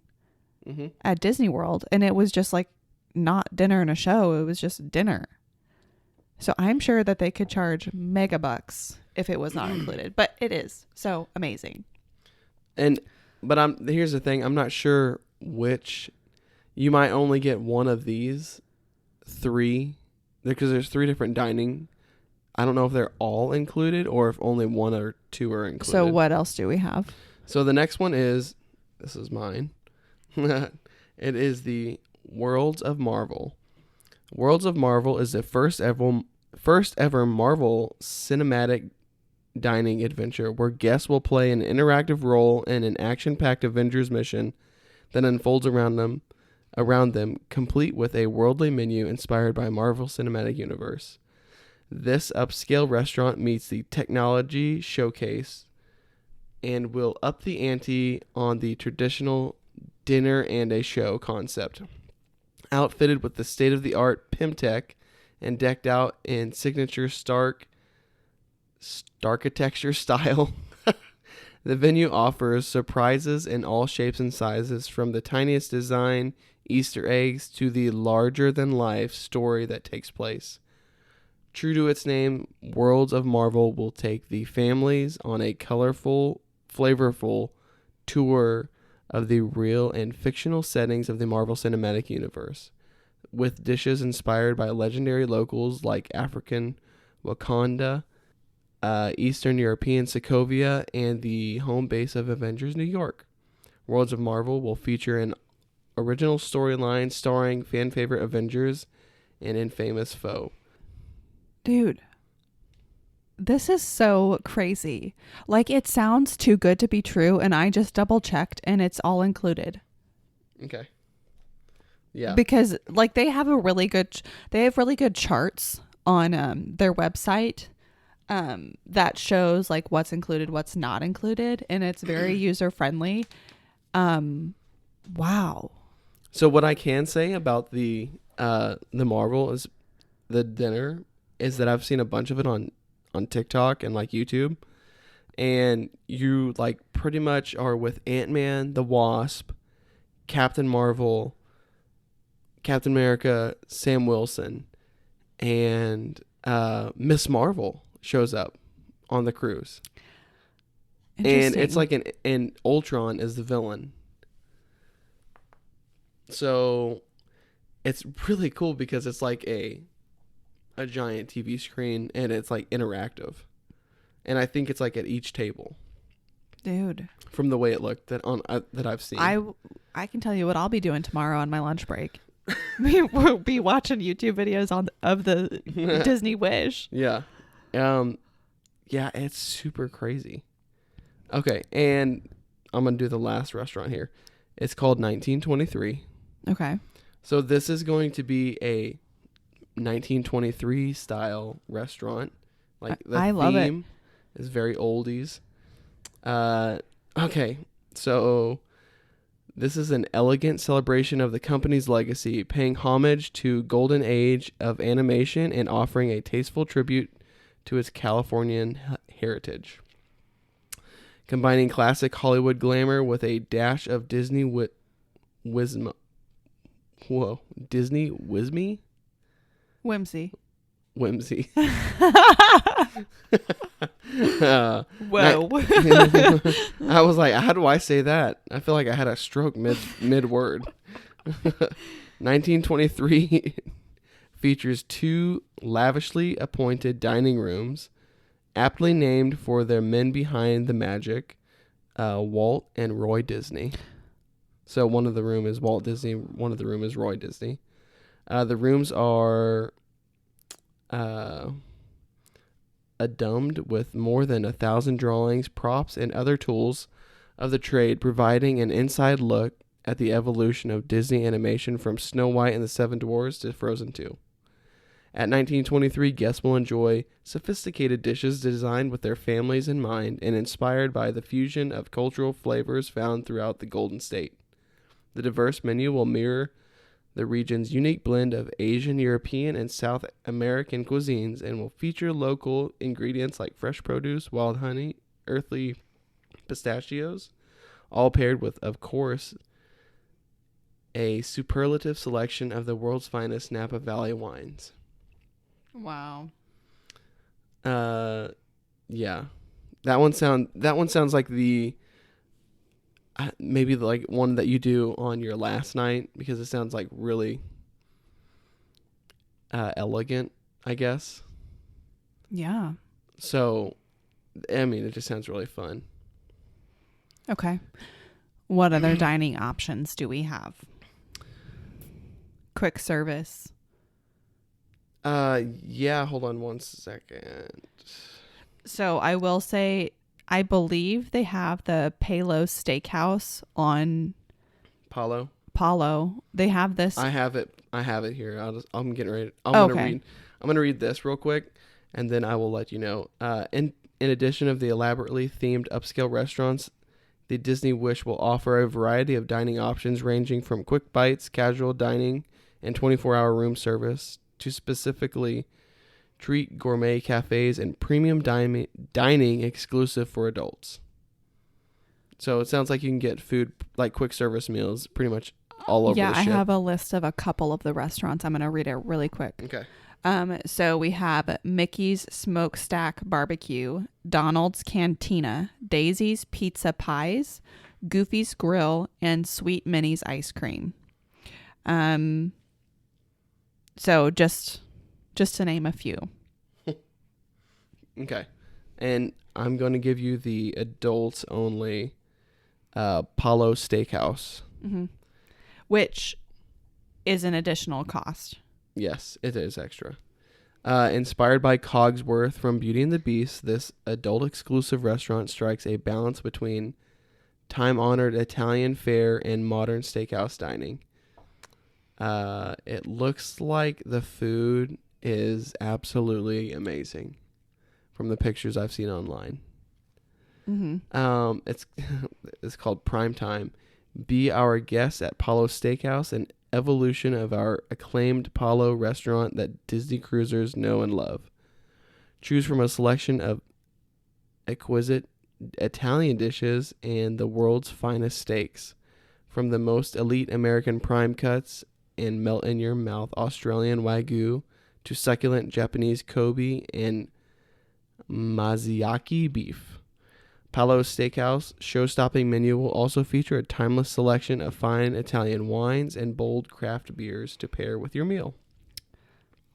Mm-hmm. At Disney World. And it was just like not dinner and a show. It was just dinner. So I'm sure that they could charge mega bucks if it was not included, but it is. So amazing. But here's the thing. I'm not sure which. You might only get one of these three, because there's 3 different dining. I don't know if they're all included or if only 1 or 2 are included. So what else do we have? So the next one is, this is mine. It is the Worlds of Marvel. Worlds of Marvel is the first ever Marvel cinematic dining adventure where guests will play an interactive role in an action-packed Avengers mission that unfolds around them, complete with a worldly menu inspired by Marvel Cinematic Universe. This upscale restaurant meets the technology showcase and will up the ante on the traditional dinner and a show concept. Outfitted with the state-of-the-art Pimtech and decked out in signature Starkitecture style, the venue offers surprises in all shapes and sizes, from the tiniest design Easter eggs to the larger-than-life story that takes place. True to its name, Worlds of Marvel will take the families on a colorful, flavorful tour of the real and fictional settings of the Marvel Cinematic Universe, with dishes inspired by legendary locals like African Wakanda, Eastern European Sokovia, and the home base of Avengers New York. Worlds of Marvel will feature an original storyline starring fan favorite Avengers and infamous foe. Dude, This is so crazy. Like, it sounds too good to be true, and I just double checked, and it's all included. Okay. Yeah. Because like they have really good charts on their website that shows like what's included, what's not included, and it's very user friendly. Wow. So what I can say about the Marvel is the dinner is that I've seen a bunch of it on TikTok and like YouTube, and you like pretty much are with Ant-Man, the Wasp, Captain Marvel, Captain America, Sam Wilson, and Miss Marvel shows up on the cruise. And it's like an Ultron is the villain. So it's really cool because it's like a giant TV screen and it's like interactive. And I think it's like at each table. Dude. From the way it looked that I've seen. I can tell you what I'll be doing tomorrow on my lunch break. We'll be watching YouTube videos of the Disney Wish. Yeah. Yeah, it's super crazy. Okay, and I'm going to do the last restaurant here. It's called 1923. Okay. So this is going to be a 1923 style restaurant. Like the I love it. theme is very oldies. Okay, so this is an elegant celebration of the company's legacy, paying homage to golden age of animation and offering a tasteful tribute to its Californian heritage. Combining classic Hollywood glamour with a dash of Disney Disney Whimsy. Whoa. I was like, how do I say that? I feel like I had a stroke mid word. 1923 features two lavishly appointed dining rooms, aptly named for their men behind the magic, Walt and Roy Disney. So one of the room is Walt Disney, one of the room is Roy Disney. The rooms are adorned with more than 1,000 drawings, props, and other tools of the trade, providing an inside look at the evolution of Disney animation from Snow White and the Seven Dwarfs to Frozen 2. At 1923, guests will enjoy sophisticated dishes designed with their families in mind and inspired by the fusion of cultural flavors found throughout the Golden State. The diverse menu will mirror the region's unique blend of Asian, European, and South American cuisines and will feature local ingredients like fresh produce, wild honey, earthly pistachios, all paired with, of course, a superlative selection of the world's finest Napa Valley wines. Wow. Yeah. That one sounds like the maybe like one that you do on your last night because it sounds like really elegant, I guess. Yeah. So, I mean, it just sounds really fun. Okay. What other dining options do we have? Quick service. Yeah, hold on one second. So I will say, I believe they have the Palos Steakhouse on Paulo. They have this. I have it here. I'm getting ready. Okay. I'm gonna read this real quick, and then I will let you know. In addition of the elaborately themed upscale restaurants, the Disney Wish will offer a variety of dining options ranging from quick bites, casual dining, and 24-hour room service to specifically treat gourmet cafes and premium dining exclusive for adults. So it sounds like you can get food like quick service meals pretty much all over the ship. Yeah, I have a list of a couple of the restaurants. I'm going to read it really quick. Okay. So we have Mickey's Smokestack Barbecue, Donald's Cantina, Daisy's Pizza Pies, Goofy's Grill, and Sweet Minnie's Ice Cream. So just to name a few. Okay. And I'm going to give you the adults only Paulo Steakhouse. Mm-hmm. Which is an additional cost. Yes, it is extra. Inspired by Cogsworth from Beauty and the Beast, this adult-exclusive restaurant strikes a balance between time-honored Italian fare and modern steakhouse dining. It looks like the food is absolutely amazing from the pictures I've seen online. It's called Prime Time. Be our guest at Palo Steakhouse, an evolution of our acclaimed Palo restaurant that Disney cruisers know and love. Choose from a selection of exquisite Italian dishes and the world's finest steaks, from the most elite American prime cuts and melt in your mouth Australian Wagyu to succulent Japanese Kobe and Maziaki beef. Palo Steakhouse show-stopping menu will also feature a timeless selection of fine Italian wines and bold craft beers to pair with your meal.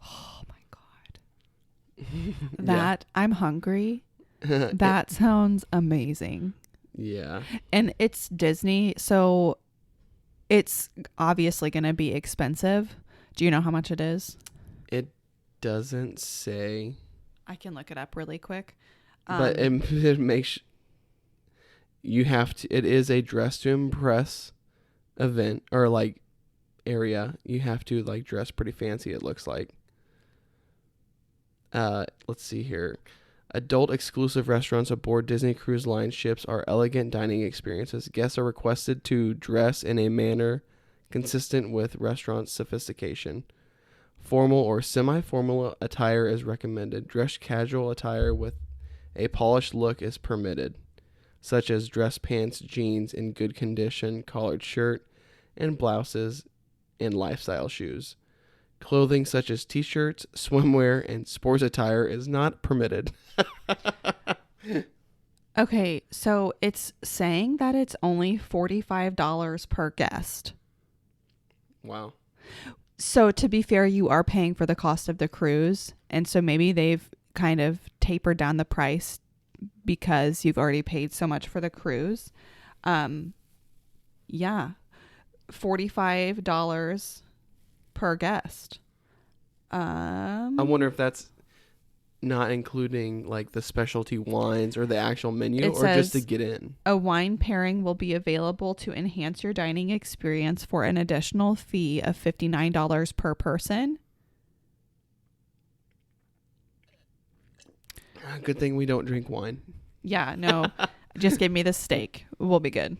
Oh my God. I'm hungry. That sounds amazing. Yeah. And it's Disney, so it's obviously going to be expensive. Do you know how much it is? It doesn't say. I can look it up really quick. But it makes... You have to... It is a dress to impress event or like area. You have to like dress pretty fancy, it looks like. Let's see here. Adult exclusive restaurants aboard Disney Cruise Line ships are elegant dining experiences. Guests are requested to dress in a manner consistent with restaurant sophistication. Formal or semi-formal attire is recommended. Dress casual attire with a polished look is permitted, such as dress pants, jeans in good condition, collared shirt, and blouses, and lifestyle shoes. Clothing such as t-shirts, swimwear, and sports attire is not permitted. Okay, so it's saying that it's only $45 per guest. Wow. So to be fair, you are paying for the cost of the cruise, and so maybe they've kind of tapered down the price because you've already paid so much for the cruise. Yeah. $45 per guest. I wonder if that's not including like the specialty wines or the actual menu, or just to get in. A wine pairing will be available to enhance your dining experience for an additional fee of $59 per person. Good thing we don't drink wine. Yeah, no. Just give me the steak. We'll be good.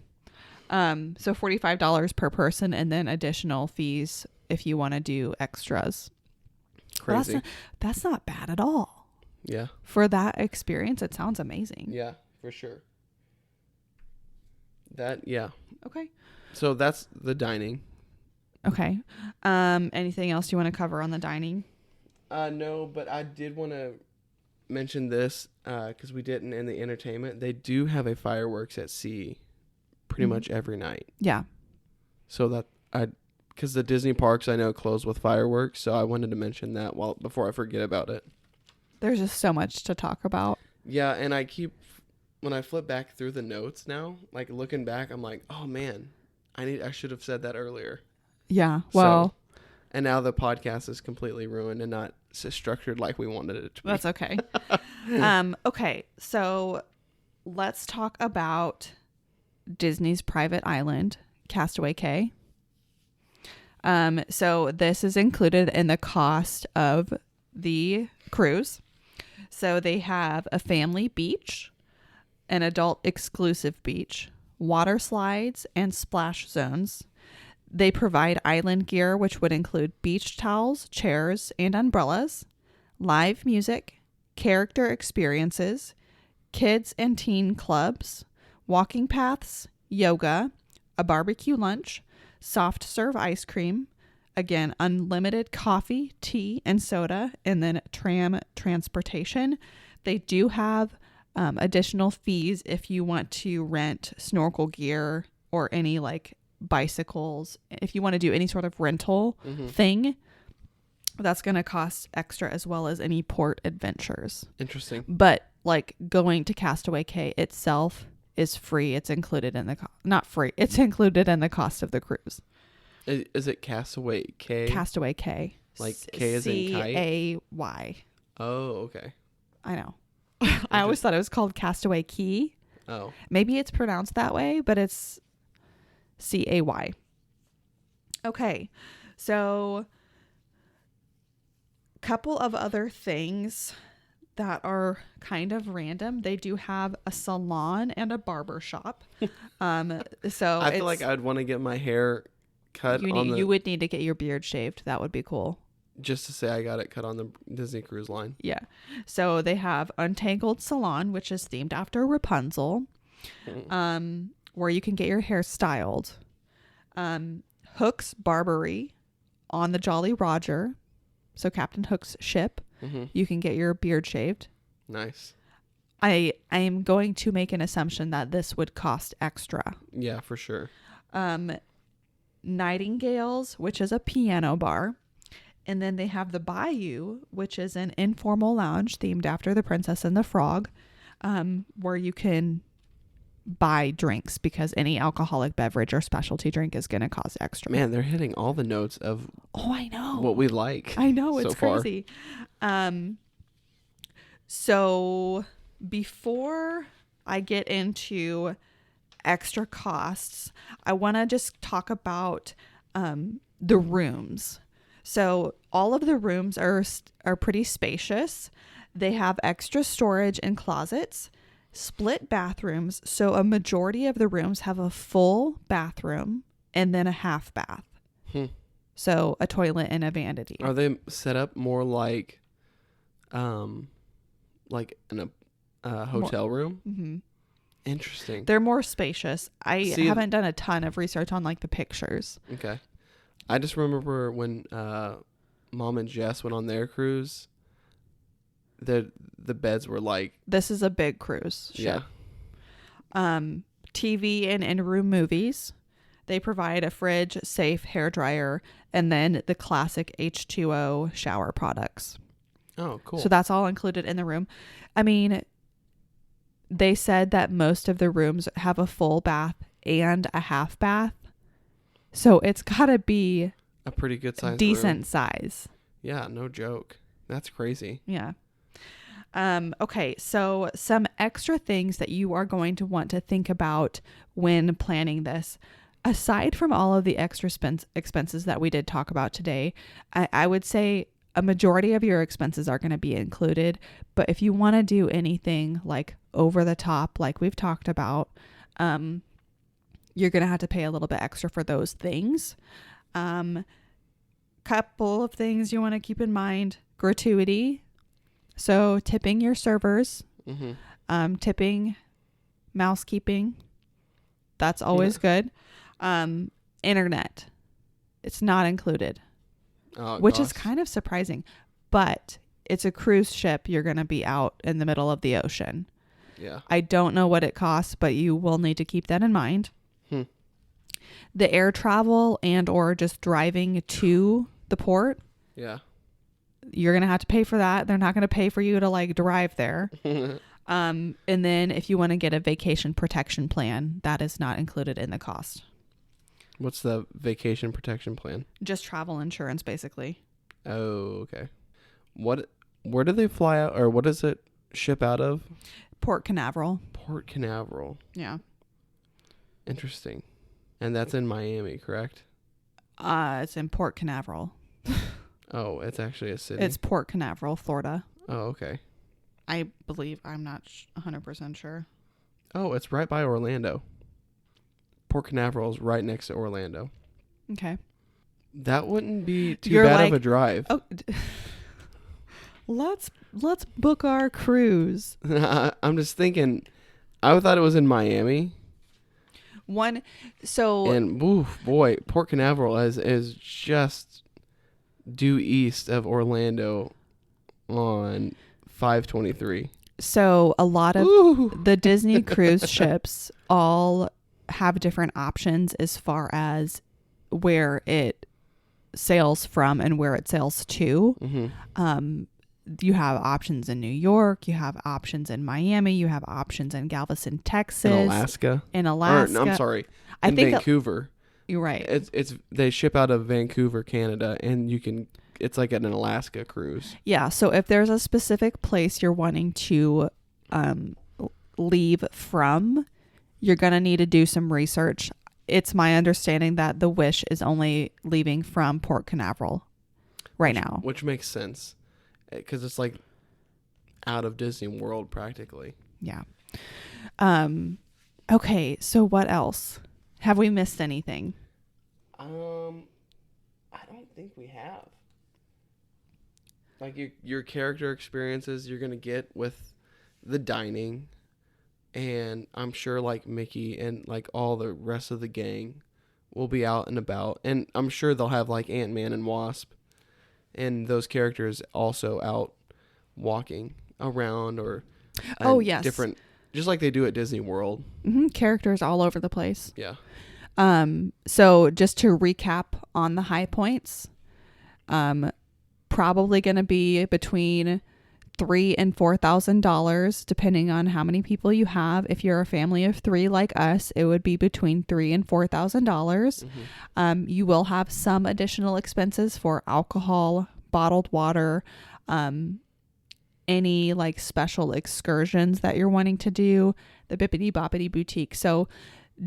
So $45 per person, and then additional fees if you want to do extras. Crazy. That's not bad at all. Yeah. For that experience, it sounds amazing. Yeah, for sure. Okay. So that's the dining. Okay. Anything else you want to cover on the dining? No, but I did want to mention this because we didn't in the entertainment. They do have a fireworks at sea pretty much every night. Yeah. So because the Disney parks I know close with fireworks, so I wanted to mention that before I forget about it. There's just so much to talk about. Yeah, and when I flip back through the notes now, like looking back, I'm like, oh man, I should have said that earlier. Yeah. Well, and now the podcast is completely ruined and not structured like we wanted it to be. That's okay. Okay, so let's talk about Disney's private island, Castaway Cay. So this is included in the cost of the cruise. So they have a family beach, an adult exclusive beach, water slides, and splash zones. They provide island gear, which would include beach towels, chairs, and umbrellas, live music, character experiences, kids and teen clubs, walking paths, yoga, a barbecue lunch, soft serve ice cream, again, unlimited coffee, tea, and soda, and then tram transportation. They do have additional fees if you want to rent snorkel gear or any like bicycles. If you want to do any sort of rental thing, that's going to cost extra, as well as any port adventures. Interesting. But like going to Castaway Cay itself is free. It's included in the not free. It's included in the cost of the cruise. Is it Castaway Cay? Castaway Cay. Like K as in kite? Cay. Oh, okay. I know. I always thought it was called Castaway Key. Oh. Maybe it's pronounced that way, but it's Cay. Okay. So, couple of other things that are kind of random. They do have a salon and a barber shop. So I feel like I'd want to get my hair cut you would need to get your beard shaved. That would be cool. Just to say I got it cut on the Disney Cruise Line. Yeah. So they have Untangled Salon, which is themed after Rapunzel, where you can get your hair styled. Hook's Barbery on the Jolly Roger, so Captain Hook's ship. You can get your beard shaved. Nice. I am going to make an assumption that this would cost extra. Yeah, for sure. Nightingales, which is a piano bar. And then they have the Bayou, which is an informal lounge themed after The Princess and the Frog, where you can buy drinks because any alcoholic beverage or specialty drink is going to cost extra. Man, they're hitting all the notes of I know what we like. I know, it's so far. crazy. So before I get into extra costs, I want to just talk about the rooms. So all of the rooms are pretty spacious. They have extra storage and closets, split bathrooms. So a majority of the rooms have a full bathroom and then a half bath. So a toilet and a vanity. Are they set up more like in a hotel room? Mm-hmm. Interesting. They're more spacious. I haven't done a ton of research on like the pictures. Okay. I just remember when Mom and Jess went on their cruise, the beds were like... This is a big cruise ship. Yeah. TV and in-room movies. They provide a fridge, safe, hairdryer, and then the classic H2O shower products. Oh, cool. So that's all included in the room. I mean, they said that most of the rooms have a full bath and a half bath. So it's got to be a pretty good size decent room. Size. Yeah, no joke. That's crazy. Yeah. Okay, so some extra things that you are going to want to think about when planning this. Aside from all of the extra expenses that we did talk about today, I would say a majority of your expenses are going to be included. But if you want to do anything like over the top, like we've talked about, you're going to have to pay a little bit extra for those things. Couple of things you want to keep in mind. Gratuity. So tipping your servers, tipping mousekeeping. That's always good. Internet. It's not included, which is kind of surprising, but it's a cruise ship. You're going to be out in the middle of the ocean. Yeah. I don't know what it costs, but you will need to keep that in mind. The air travel and or just driving to the port. Yeah. You're going to have to pay for that. They're not going to pay for you to like drive there. And then if you want to get a vacation protection plan, that is not included in the cost. What's the vacation protection plan? Just travel insurance, basically. Oh, okay. Where do they fly out, or what does it ship out of? Port Canaveral. Port Canaveral. Yeah. Interesting. And that's in Miami, correct? It's in Port Canaveral. Oh, it's actually a city. It's Port Canaveral, Florida. Oh, okay. I believe. I'm not 100% sure. Oh, it's right by Orlando. Port Canaveral is right next to Orlando. Okay. That wouldn't be too bad of a drive. Oh, let's book our cruise. I'm just thinking. I thought it was in Miami. And oof, boy, Port Canaveral is just due east of Orlando on 523. So a lot of the Disney cruise ships all have different options as far as where it sails from and where it sails to. You have options in New York. You have options in Miami. You have options in Galveston, Texas. In Alaska. I'm sorry. In Vancouver. You're right. It's they ship out of Vancouver, Canada, and you can it's like an Alaska cruise. Yeah. So if there's a specific place you're wanting to leave from, you're going to need to do some research. It's my understanding that the Wish is only leaving from Port Canaveral now. Which makes sense because it's like out of Disney World practically. Yeah. Okay. So what else? Have we missed anything? I don't think we have. Like your character experiences you're gonna get with the dining, and I'm sure like Mickey and like all the rest of the gang will be out and about, and I'm sure they'll have like Ant-Man and Wasp and those characters also out walking around or yes, different, just like they do at Disney World. Mm-hmm. Characters all over the place. Yeah. So just to recap on the high points, probably going to be between $3,000 and $4,000, depending on how many people you have. If you're a family of 3 like us, it would be between $3,000 and $4,000. Mm-hmm. You will have some additional expenses for alcohol, bottled water, any like special excursions that you're wanting to do, the Bippity Boppity Boutique. So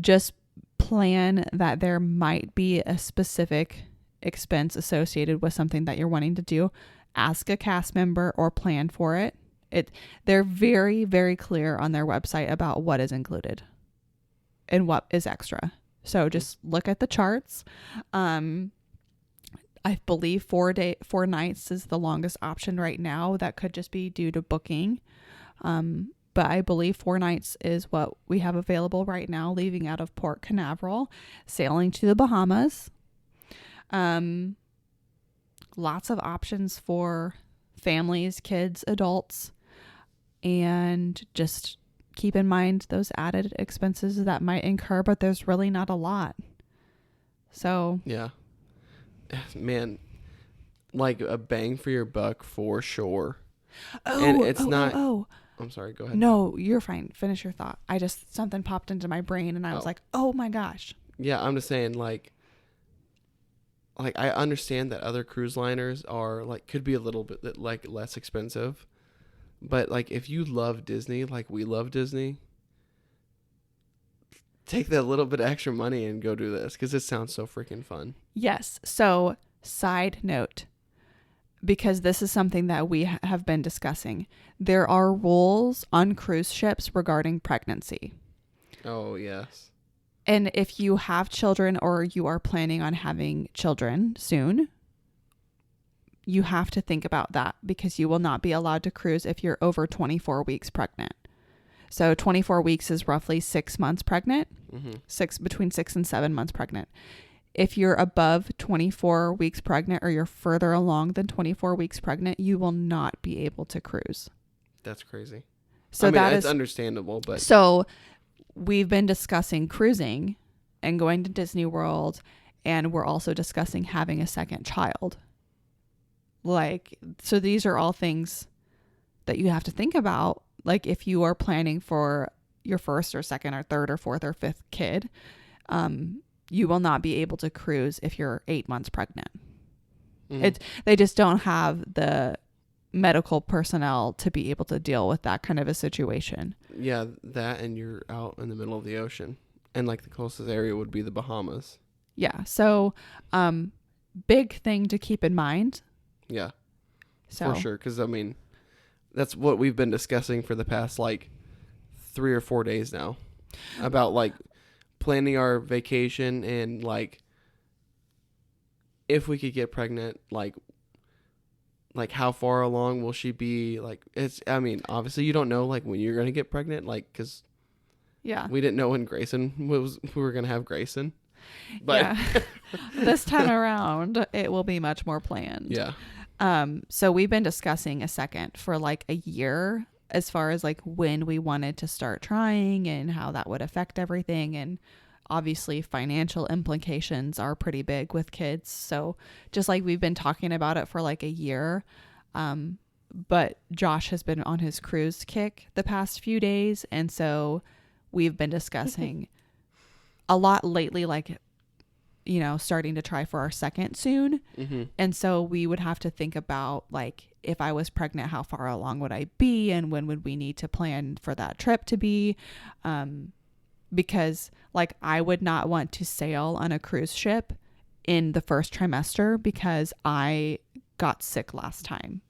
just plan that there might be a specific expense associated with something that you're wanting to do. Ask a cast member or plan for it. They're very, very clear on their website about what is included and what is extra. So just look at the charts. I believe 4 nights is the longest option right now. That could just be due to booking. But I believe 4 nights is what we have available right now, leaving out of Port Canaveral, sailing to the Bahamas. Lots of options for families, kids, adults, and just keep in mind those added expenses that might incur, but there's really not a lot. So yeah, man, like a bang for your buck for sure. And it's not. I'm sorry, go ahead. No, you're fine. Finish your thought. Something popped into my brain and I was like, oh my gosh. Yeah, I'm just saying like I understand that other cruise liners are like, could be a little bit like less expensive. But like if you love Disney, like we love Disney, take that little bit of extra money and go do this because it sounds so freaking fun. Yes. So side note, because this is something that we have been discussing. There are rules on cruise ships regarding pregnancy. Oh, yes. And if you have children or you are planning on having children soon, you have to think about that because you will not be allowed to cruise if you're over 24 weeks pregnant. So 24 weeks is roughly 6 months pregnant, between 6 and 7 months pregnant. If you're above 24 weeks pregnant or you're further along than 24 weeks pregnant, you will not be able to cruise. That's crazy. So I mean, that it's is understandable, but so we've been discussing cruising and going to Disney World, and we're also discussing having a second child. Like, so these are all things that you have to think about. Like if you are planning for your first or second or third or fourth or fifth kid, you will not be able to cruise if you're 8 months pregnant. They just don't have the medical personnel to be able to deal with that kind of a situation. Yeah, that and you're out in the middle of the ocean. And like the closest area would be the Bahamas. Yeah. So big thing to keep in mind. Yeah, so. For sure. Because, I mean, that's what we've been discussing for the past like 3 or 4 days now. About like planning our vacation and like if we could get pregnant, like how far along will she be? Like I mean, obviously you don't know like when you're gonna get pregnant, like because we didn't know when we were gonna have Grayson, but this time around it will be much more planned. So we've been discussing a second for like a year as far as like when we wanted to start trying and how that would affect everything. And obviously financial implications are pretty big with kids. So just like we've been talking about it for like a year. But Josh has been on his cruise kick the past few days. And so we've been discussing a lot lately, like, starting to try for our second soon. Mm-hmm. And so we would have to think about, like, if I was pregnant, how far along would I be? And when would we need to plan for that trip to be? Because, like, I would not want to sail on a cruise ship in the first trimester because I got sick last time,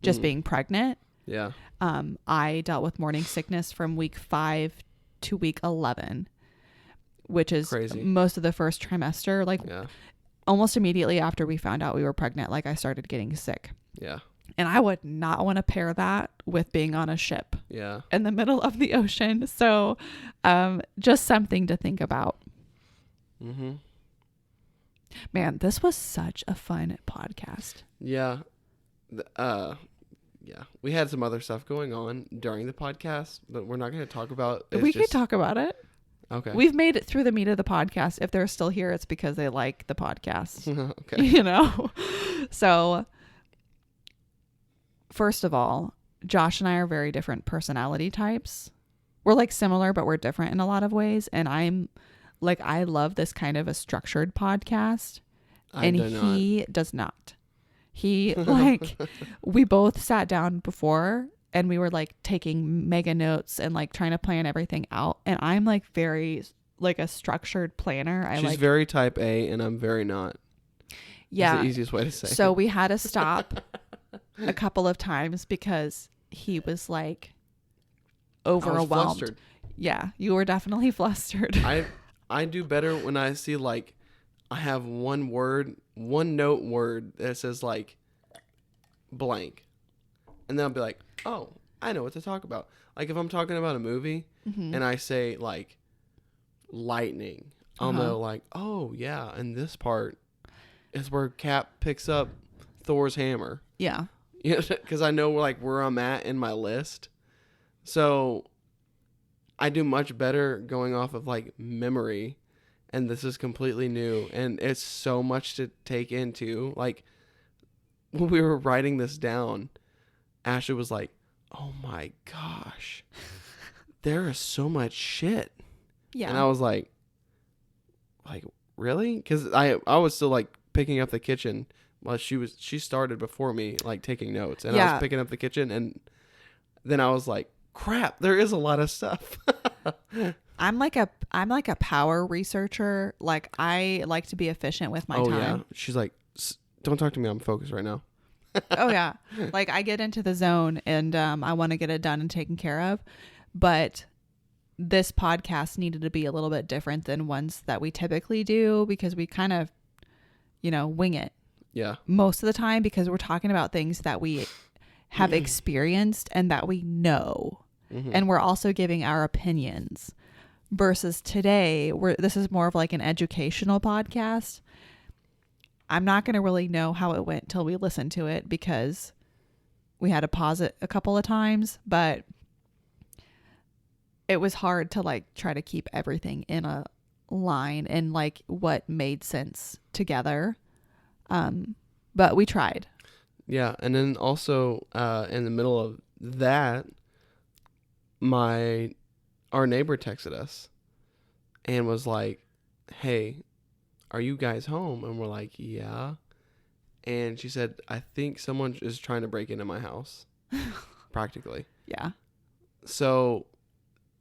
just being pregnant. Yeah. I dealt with morning sickness from week 5 to week 11, which is crazy. Most of the first trimester. Like, almost immediately after we found out we were pregnant, like, I started getting sick. Yeah. And I would not want to pair that with being on a ship in the middle of the ocean. So just something to think about. Mm-hmm. Man, this was such a fun podcast. Yeah. We had some other stuff going on during the podcast, but we're not going to talk about it. We could talk about it. Okay. We've made it through the meat of the podcast. If they're still here, it's because they like the podcast. Okay. So, first of all, Josh and I are very different personality types. We're, like, similar, but we're different in a lot of ways. And I love this kind of a structured podcast. He does not. He, like, we both sat down before and we were, like, taking mega notes and, like, trying to plan everything out. And I'm, like, very, like, a structured planner. She's very type A and I'm very not. Yeah. That's the easiest way to say it. So we had to stop a couple of times because he was, like, overwhelmed. I was flustered. Yeah, you were definitely flustered. I do better when I see, like, I have one note word that says, like, blank. And then I'll be like, oh, I know what to talk about. Like, if I'm talking about a movie and I say, like, lightning, I'll know, like, oh, yeah, and this part is where Cap picks up Thor's hammer. Yeah. Because I know, like, where I'm at in my list. So I do much better going off of, like, memory. And this is completely new. And it's so much to take into. Like, when we were writing this down, Ashley was like, oh my gosh, there is so much shit. Yeah. And I was like, really? Because I was still, like, picking up the kitchen. Well, she started before me, like, taking notes. And I was picking up the kitchen. And then I was like, crap, there is a lot of stuff. I'm like a power researcher. Like, I like to be efficient with my time. Yeah. She's like, don't talk to me. I'm focused right now. Oh yeah. Like, I get into the zone and I want to get it done and taken care of. But this podcast needed to be a little bit different than ones that we typically do because we kind of, wing it. Yeah. Most of the time because we're talking about things that we have experienced and that we know. And we're also giving our opinions. Versus today, this is more of like an educational podcast. I'm not going to really know how it went till we listen to it because we had to pause it a couple of times, but it was hard to, like, try to keep everything in a line and, like, what made sense together. But we tried. Yeah. And then also in the middle of that, our neighbor texted us and was like, hey, are you guys home? And we're like, yeah. And she said, I think someone is trying to break into my house. Practically. Yeah. So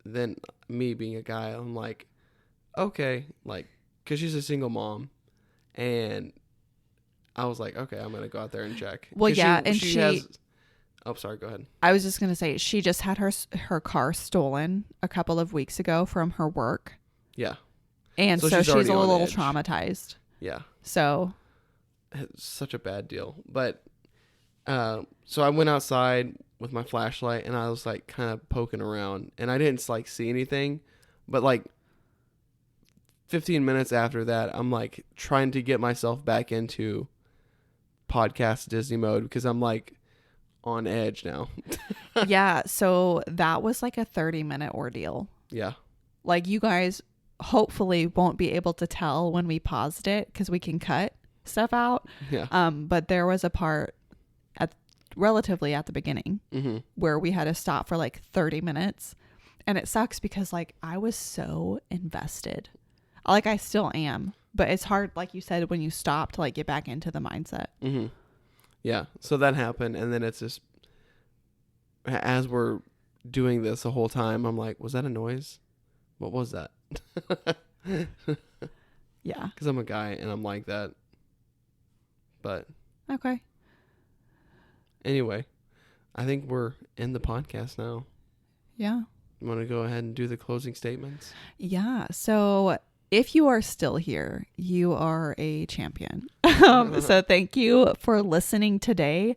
then me being a guy, I'm like, okay. Like, because she's a single mom. And I was like, okay, I'm going to go out there and check. Well, yeah. She has... Oh, sorry. Go ahead. I was just going to say, she just had her car stolen a couple of weeks ago from her work. Yeah. And so she's a little traumatized. Yeah. So. It's such a bad deal. But so I went outside with my flashlight and I was, like, kind of poking around. And I didn't, like, see anything. But, like, 15 minutes after that, I'm, like, trying to get myself back into podcast Disney mode because I'm, like, on edge now. Yeah. So that was like a 30-minute ordeal. Yeah. Like, you guys hopefully won't be able to tell when we paused it because we can cut stuff out. Yeah. But there was a part relatively at the beginning where we had to stop for like 30 minutes. And it sucks because, like, I was so invested. Like, I still am. But it's hard, like you said, when you stop to like get back into the mindset. Mm-hmm. Yeah. So that happened. And then it's just, as we're doing this the whole time, I'm like, was that a noise? What was that? Yeah. Because I'm a guy and I'm like that. But Okay. anyway, I think we're in the podcast now. Yeah. You want to go ahead and do the closing statements? Yeah. So if you are still here, you are a champion. So thank you for listening today.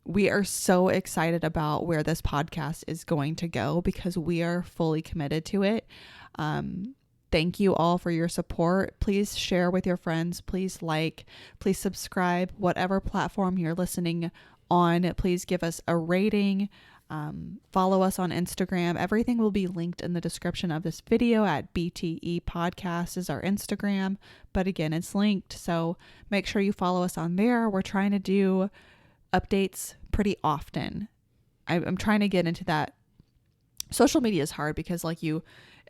We are so excited about where this podcast is going to go because we are fully committed to it. Thank you all for your support. Please share with your friends. Please please subscribe, whatever platform you're listening on. Please give us a rating. Follow us on Instagram. Everything will be linked in the description of this video at BTE Podcast is our Instagram. But again, it's linked. So make sure you follow us on there. We're trying to do updates pretty often. I'm trying to get into that. Social media is hard because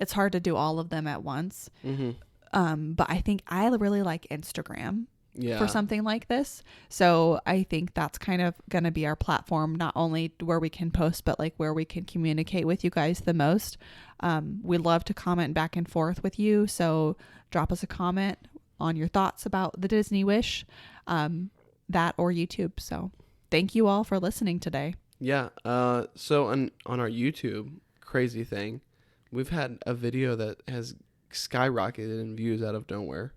it's hard to do all of them at once. Mm-hmm. But I think I really like Instagram Yeah. for something like this. So I think that's kind of going to be our platform, not only where we can post, but like where we can communicate with you guys the most. We love to comment back and forth with you. So drop us a comment on your thoughts about the Disney Wish, that or YouTube. So thank you all for listening today. Yeah. So on our YouTube, crazy thing, we've had a video that has skyrocketed in views out of nowhere.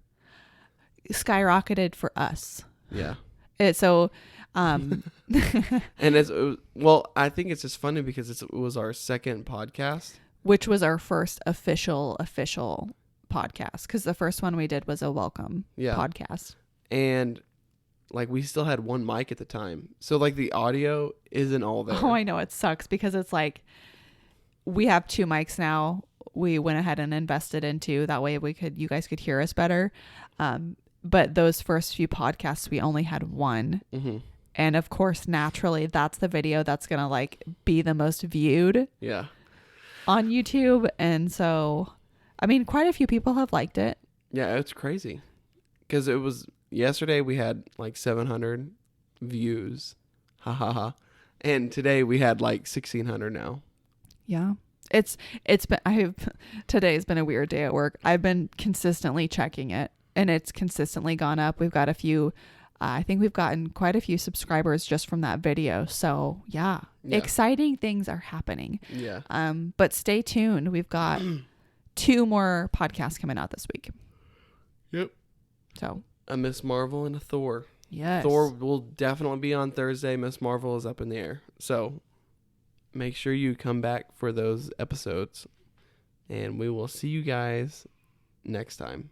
Skyrocketed for us. Yeah. And I think it's just funny because it was our second podcast, which was our first official podcast, because the first one we did was a welcome podcast. And like we still had one mic at the time, so like the audio isn't all there. Oh, I know, it sucks because it's like we have 2 mics now. We went ahead and invested into that way you guys could hear us better. But those first few podcasts we only had one. Mm-hmm. And of course, naturally, that's the video that's gonna like be the most viewed. Yeah. On YouTube. And so, I mean, quite a few people have liked it. Yeah, it's crazy because it was yesterday we had like 700 views, ha ha ha, and today we had like 1,600 now. Yeah. Today's been a weird day at work. I've been consistently checking it and it's consistently gone up. We've got I think we've gotten quite a few subscribers just from that video. So yeah. Exciting things are happening. Yeah. But stay tuned. We've got 2 more podcasts coming out this week. Yep. So a Miss Marvel and a Thor. Yes. Thor will definitely be on Thursday. Miss Marvel is up in the air. So make sure you come back for those episodes. And we will see you guys next time.